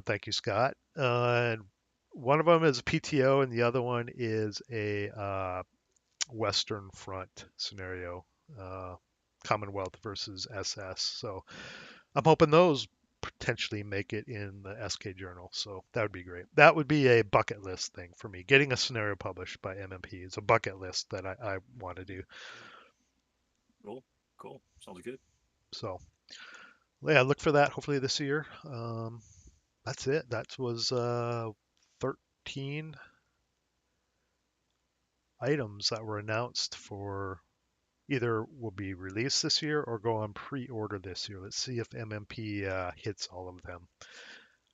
Speaker 4: Thank you, Scott. And one of them is a PTO, and the other one is a Western Front scenario, Commonwealth versus SS. So I'm hoping those potentially make it in the SK Journal. So that would be great. That would be a bucket list thing for me. Getting a scenario published by MMP is a bucket list that I want to do.
Speaker 2: Cool. Sounds good.
Speaker 4: So yeah, look for that hopefully this year. That's it. That was 13 items that were announced for either will be released this year or go on pre-order this year. Let's see if MMP hits all of them.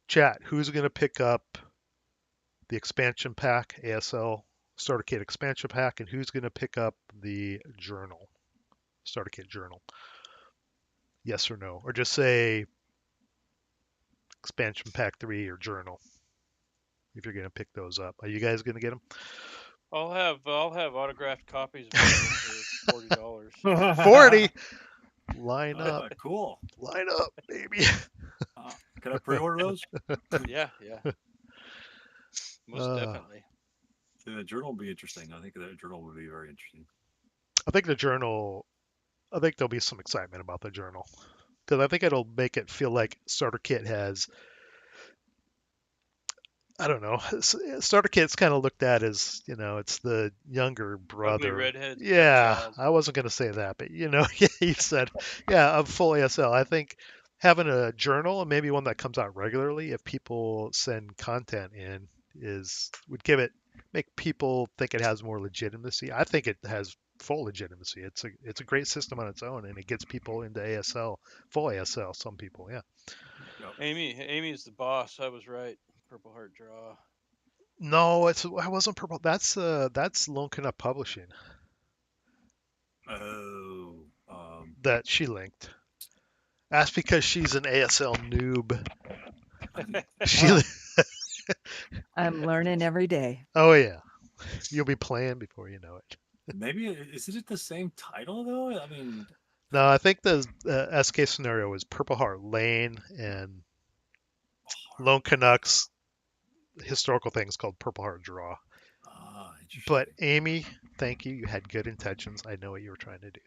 Speaker 4: Chat, who's going to pick up the expansion pack, ASL Starter Kit expansion pack, and who's going to pick up the journal, Starter Kit journal? Yes or no? Or just say expansion pack 3 or journal if you're going to pick those up. Are you guys going to get them?
Speaker 1: I'll have autographed copies available for $40.
Speaker 4: 40. Line up,
Speaker 2: Cool.
Speaker 4: line up, baby.
Speaker 2: Can I pre-order those?
Speaker 1: Yeah, yeah, most
Speaker 4: Uh,
Speaker 1: definitely.
Speaker 2: The journal will be interesting. I think the journal would be very interesting.
Speaker 4: I think the journal. I think there'll be some excitement about the journal because I think it'll make it feel like Starter Kit has. I don't know. Starter Kit's kind of looked at as, it's the younger
Speaker 1: Ugly
Speaker 4: brother.
Speaker 1: redhead's
Speaker 4: Yeah,
Speaker 1: stepchild.
Speaker 4: I wasn't going to say that, but yeah, you said, yeah, I'm full ASL. I think having a journal and maybe one that comes out regularly, if people send content in, would make people think it has more legitimacy. I think it has full legitimacy. It's a great system on its own, and it gets people into ASL, full ASL. Some people, yeah.
Speaker 2: Yep.
Speaker 1: Amy's the boss. I was right. Purple Heart Draw.
Speaker 4: No, I wasn't purple. That's Lone Canuck Publishing
Speaker 2: Oh,
Speaker 4: that she linked. That's because she's an ASL noob. She,
Speaker 3: I'm learning every day.
Speaker 4: oh yeah, you'll be playing before you know it.
Speaker 2: maybe isn't it the same title though? I mean,
Speaker 4: No, I think the SK scenario is Purple Heart Lane and Lone Canucks historical things called Purple Heart Draw.
Speaker 2: interesting.
Speaker 4: But Amy, thank you. You had good intentions. I know what you were trying to do.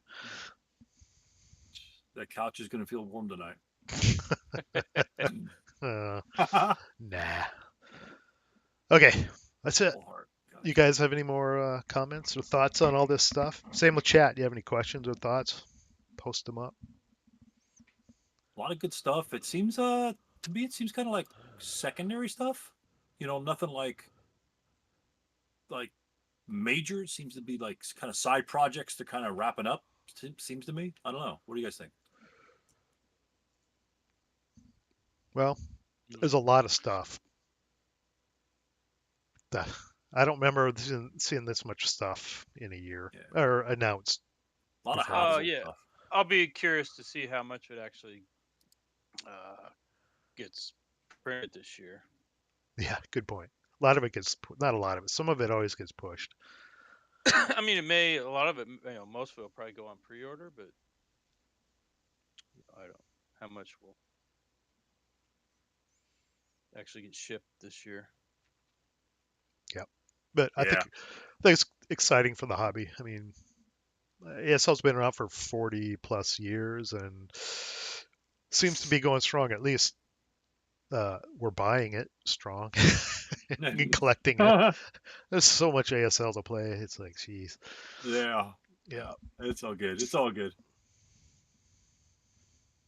Speaker 2: That couch is going to feel warm tonight.
Speaker 4: Nah. Okay, that's it.
Speaker 2: Full heart.
Speaker 4: You guys have any more comments or thoughts on all this stuff? Same with chat. Do you have any questions or thoughts? Post them up.
Speaker 2: A lot of good stuff. It seems to me it seems kind of like secondary stuff. Nothing like major. It seems to be like kind of side projects they're kind of wrapping up. Seems to me. I don't know. What do you guys think?
Speaker 4: Well, there's a lot of stuff. I don't remember seeing this much stuff in a year or announced.
Speaker 2: A lot of
Speaker 4: before.
Speaker 2: hassle
Speaker 1: Yeah.
Speaker 2: stuff.
Speaker 1: I'll be curious to see how much it actually gets printed this year.
Speaker 4: Yeah, good point. A lot of it gets, not a lot of it. Some of it always gets pushed.
Speaker 1: I mean, a lot of it, most of it will probably go on pre-order, but I don't know how much will actually get shipped this year.
Speaker 4: Yep. But I think it's exciting for the hobby. I mean, ASL's been around for 40 plus years and seems to be going strong. At least we're buying it strong and collecting it. There's so much ASL to play. It's like, geez.
Speaker 2: Yeah.
Speaker 4: Yeah.
Speaker 2: It's all good. It's all good.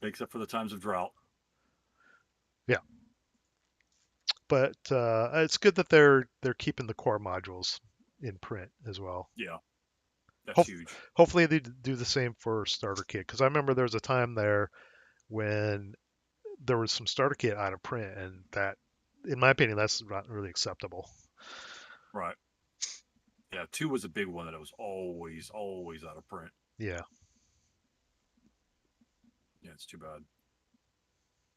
Speaker 2: Except for the times of drought.
Speaker 4: Yeah. But it's good that they're keeping the core modules in print as well.
Speaker 2: Yeah. That's huge.
Speaker 4: Hopefully they do the same for Starter Kit, because I remember there was a time there when there was some Starter Kit out of print, and that, in my opinion, that's not really acceptable.
Speaker 2: Right. Yeah, 2 was a big one that was always out of print.
Speaker 4: Yeah.
Speaker 2: Yeah, it's too bad.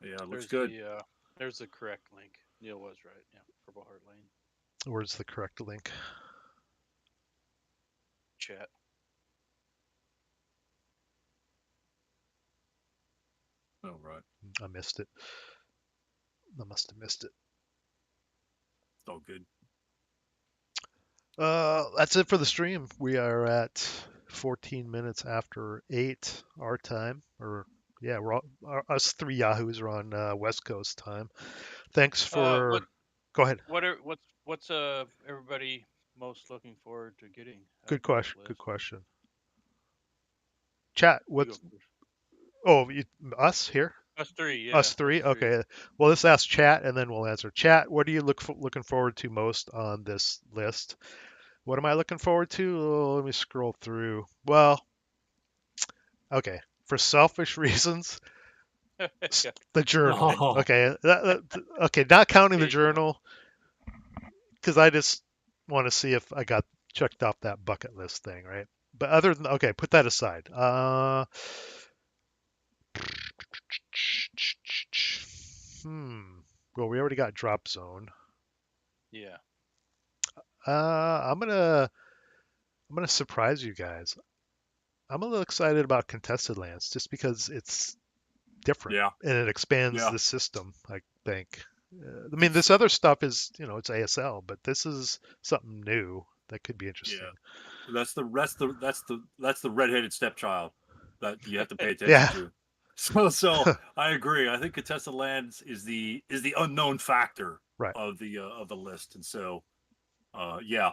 Speaker 2: But yeah, it looks good.
Speaker 1: There's the correct link. Neal was right. Yeah, Purple Heart Lane.
Speaker 4: Where's the correct link?
Speaker 1: Chat.
Speaker 2: Oh, right.
Speaker 4: I missed it. I must have missed it.
Speaker 2: It's all good.
Speaker 4: That's it for the stream. We are at 14 minutes after 8 our time, or yeah, us 3 Yahoos are on West Coast time. Thanks for. Go ahead.
Speaker 1: What's everybody most looking forward to getting?
Speaker 4: Good question. Good question. Chat. What's? Oh, us here.
Speaker 1: Us 3. Yeah.
Speaker 4: Us 3. Okay. Well, let's ask chat, and then we'll answer. Chat. What are you looking forward to most on this list? What am I looking forward to? Oh, let me scroll through. Well, okay. For selfish reasons, the journal.
Speaker 2: Oh.
Speaker 4: Okay. Okay. Not counting the journal, because I just want to see if I got checked off that bucket list thing, right? But other than, okay, put that aside. Well, we already got Drop Zone.
Speaker 1: Yeah.
Speaker 4: I'm gonna surprise you guys. I'm a little excited about contested lands just because it's different
Speaker 2: Yeah,
Speaker 4: and it expands
Speaker 2: yeah.
Speaker 4: the system. I think. I mean,
Speaker 2: It's
Speaker 4: this other stuff is it's ASL, but this is something new that could be interesting.
Speaker 2: yeah. That's the redheaded stepchild that you have to pay attention
Speaker 4: Yeah,
Speaker 2: to. So I agree. I think contested lands is the unknown factor
Speaker 4: right.
Speaker 2: of the list, and so yeah,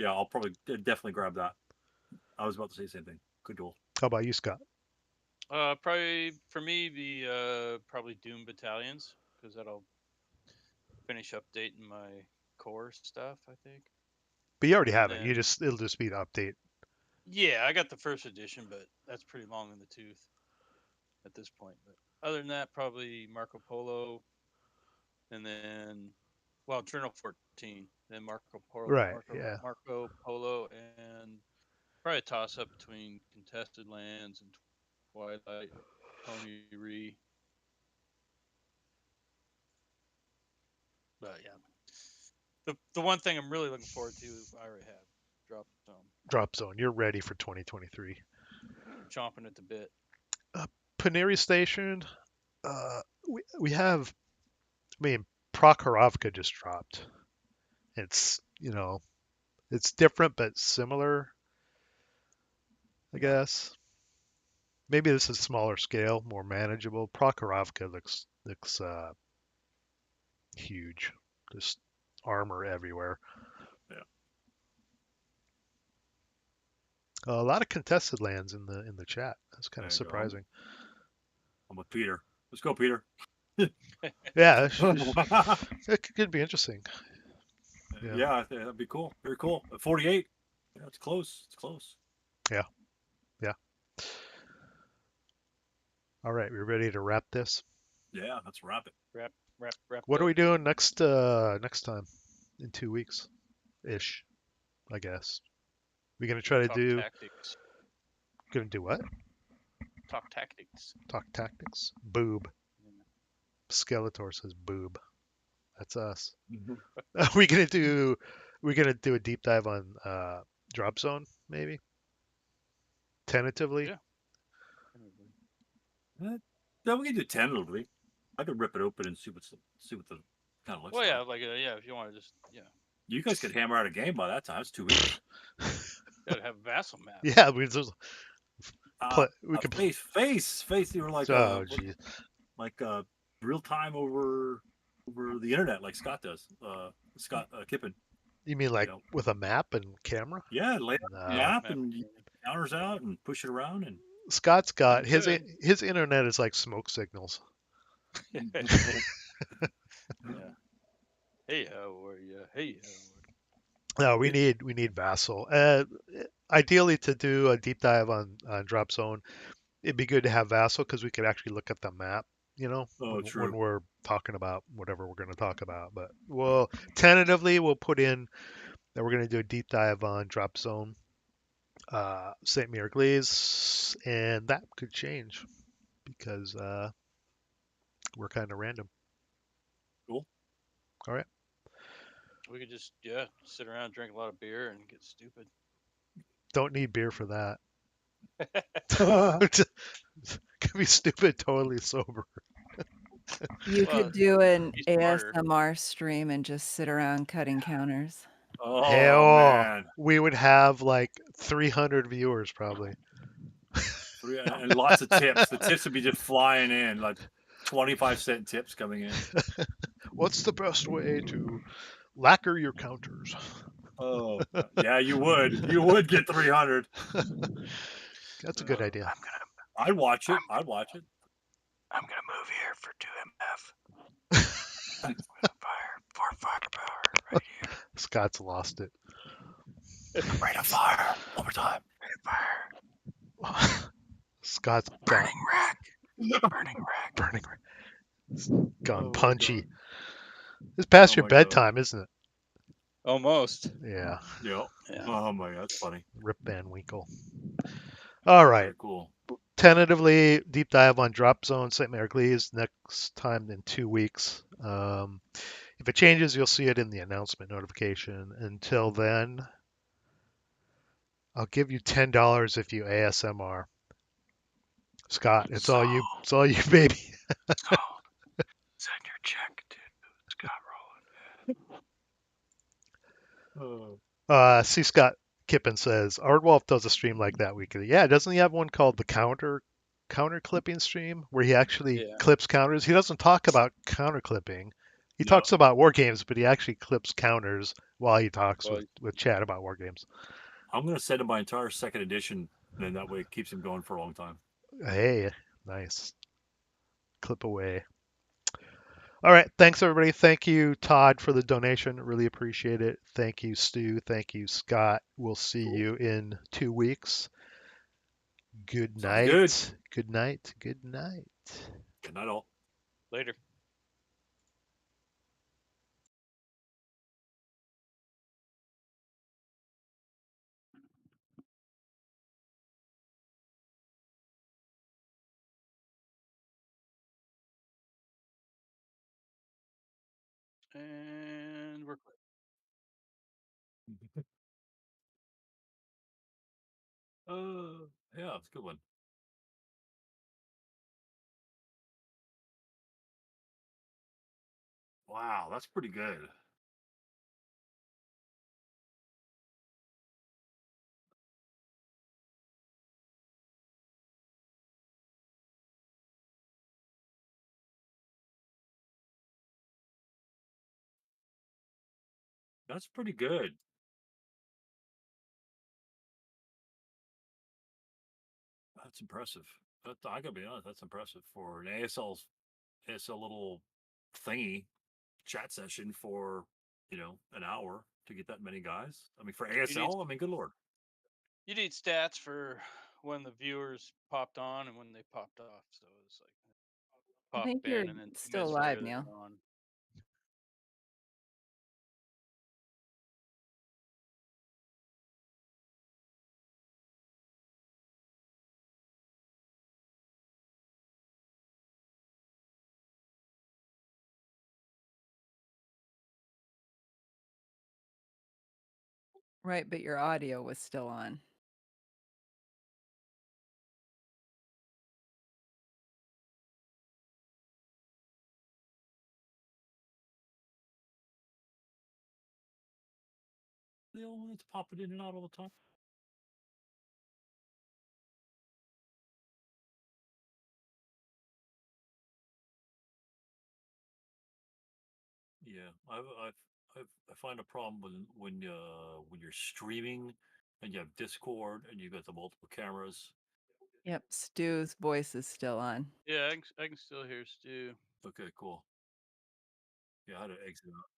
Speaker 2: I'll probably definitely grab that. I was about to say the same thing. Good duel.
Speaker 4: How about you, Scott?
Speaker 1: Probably for me, the probably Doom battalions, because that'll finish updating my core stuff, I think.
Speaker 4: But you already
Speaker 1: And
Speaker 4: have it.
Speaker 1: then
Speaker 4: It'll just be an update.
Speaker 1: yeah, I got the first edition, but that's pretty long in the tooth at this point. But other than that, probably Marco Polo, and then Journal 14, then
Speaker 4: Right. Yeah.
Speaker 1: Marco Polo, and probably a toss up between Contested Lands and Twilight Pony Re. But yeah, the one thing I'm really looking forward to, I already have Drop Zone,
Speaker 4: Drop Zone. You're ready for 2023.
Speaker 1: chomping at the bit.
Speaker 4: Paneri Station. We have. I mean, Prokhorovka just dropped. It's it's different but similar, I guess. Maybe this is smaller scale, more manageable. Prokhorovka looks huge. Just armor everywhere.
Speaker 2: Yeah.
Speaker 4: A lot of contested lands in the chat. That's kind of
Speaker 2: There you go.
Speaker 4: surprising.
Speaker 2: I'm with Peter. Let's go, Peter.
Speaker 4: Yeah, it could be interesting. Yeah.
Speaker 2: Yeah, that'd be cool. Very cool. At 48. Yeah, it's close. It's close.
Speaker 4: Yeah. All right, we're ready to wrap this.
Speaker 2: Yeah, let's wrap it.
Speaker 1: Wrap.
Speaker 4: What are
Speaker 1: up.
Speaker 4: we doing next time? In 2 weeks ish, I guess. We're gonna try to
Speaker 1: Talk
Speaker 4: do
Speaker 1: tactics.
Speaker 4: gonna do what?
Speaker 1: Talk tactics.
Speaker 4: Talk tactics. Boob.
Speaker 1: Yeah.
Speaker 4: Skeletor says boob. That's us.
Speaker 2: Mhm.
Speaker 4: Are we gonna do a deep dive on Drop Zone, maybe? Tentatively?
Speaker 1: Yeah.
Speaker 2: Yeah, we can do tentatively. I could rip it open and see what the kind of looks
Speaker 1: Well, yeah,
Speaker 2: like.
Speaker 1: yeah, if you want to just
Speaker 2: You guys could hammer out a game by that time. It's 2 weeks.
Speaker 1: gotta have vassal map.
Speaker 4: Yeah, we just we could play.
Speaker 2: Face. You were like
Speaker 4: Oh, geez.
Speaker 2: like real time over the internet, like Scott does. Scott Kippen.
Speaker 4: You mean like
Speaker 2: know.
Speaker 4: with a map and camera?
Speaker 2: Yeah, lay
Speaker 4: No.
Speaker 2: out the map and counters out and push it around and.
Speaker 4: Scott's got
Speaker 1: You
Speaker 4: his internet is like smoke signals.
Speaker 1: yeah. Hey, how are you? Hey,
Speaker 4: No, we need Vassal. Ideally, to do a deep dive on Drop Zone, it'd be good to have Vassal because we could actually look at the map.
Speaker 2: Oh, true.
Speaker 4: When we're talking about whatever we're going to talk about. But tentatively we'll put in that we're going to do a deep dive on Drop Zone, St. Miracles, and that could change because we're kind of random.
Speaker 2: Cool.
Speaker 4: All right.
Speaker 1: we could just sit around, drink a lot of beer, and get stupid.
Speaker 4: Don't need beer for that. Could be stupid, totally sober.
Speaker 3: You
Speaker 1: Well,
Speaker 3: could do an
Speaker 1: be smarter.
Speaker 3: ASMR stream and just sit around cutting counters.
Speaker 2: Oh
Speaker 4: Hell,
Speaker 2: man.
Speaker 4: we would have like 300 viewers probably.
Speaker 2: And lots of tips. The tips would be just flying in, like 25-cent tips coming in.
Speaker 4: What's the best way to lacquer your counters?
Speaker 2: Oh, yeah, you would. You would get 300.
Speaker 4: That's a good idea.
Speaker 2: I'd watch it.
Speaker 1: I'm gonna move here for 2MF. Fire, 4 firepower, right here.
Speaker 4: Scott's lost it.
Speaker 1: Rate of fire, one more time. Rate of fire.
Speaker 4: Scott's
Speaker 1: Burning rack. Burning rack.
Speaker 4: burning. It's gone
Speaker 2: Oh,
Speaker 4: punchy.
Speaker 2: God.
Speaker 4: It's past
Speaker 2: Oh,
Speaker 4: your
Speaker 2: my God.
Speaker 4: bedtime, isn't it?
Speaker 1: Almost.
Speaker 4: Yeah.
Speaker 2: Yep.
Speaker 1: Yeah.
Speaker 2: Oh my God, that's funny.
Speaker 4: Rip Van Winkle. All right.
Speaker 2: Very cool.
Speaker 4: Tentatively deep dive on Drop Zone St. Miracles next time in 2 weeks. If it changes, you'll see it in the announcement notification. Until then, I'll give you $10 if you ASMR. Scott, it's all you. It's all you, baby.
Speaker 2: Send your check to Scott Rowland.
Speaker 4: C. Scott Kippen says Ardwolf does a stream like that weekly. Yeah, doesn't he have one called the counter clipping stream where he actually
Speaker 1: Yeah.
Speaker 4: clips counters? He doesn't talk about counter clipping. He
Speaker 2: No.
Speaker 4: talks about war games, but he actually clips counters while he talks
Speaker 1: Well,
Speaker 4: with Chad about war games.
Speaker 2: I'm going to send him my entire second edition, and that way it keeps him going for a long time.
Speaker 4: Hey, nice. Clip away. All right. Thanks, everybody. Thank you, Todd, for the donation. Really appreciate it. Thank you, Stu. Thank you, Scott. We'll see
Speaker 2: Cool.
Speaker 4: you in 2 weeks. Good
Speaker 2: Sounds good.
Speaker 4: night. Good night. Good night.
Speaker 2: Good night, all.
Speaker 1: later. And we're
Speaker 2: Yeah, it's a good one. Wow, that's pretty good. That's pretty good. That's impressive. I gotta be honest, that's impressive for an ASL little thingy chat session for an hour to get that many guys. I mean, for
Speaker 1: you need
Speaker 2: ASL, I mean, good lord.
Speaker 1: you need stats for when the viewers popped on and when they popped off. So it's like
Speaker 3: I
Speaker 1: pop
Speaker 3: think you're
Speaker 1: in and then 2 minutes
Speaker 3: still
Speaker 1: later
Speaker 3: live,
Speaker 1: they're
Speaker 3: Neil.
Speaker 1: gone.
Speaker 3: Right, but your audio was still on.
Speaker 2: The only one that's popping in and out all the time. Yeah, I find a problem when you're streaming and you have Discord and you got the multiple cameras.
Speaker 3: Yep, Stu's voice is still on.
Speaker 1: Yeah, I can still hear Stu.
Speaker 2: Okay, cool. Yeah, I had to exit out.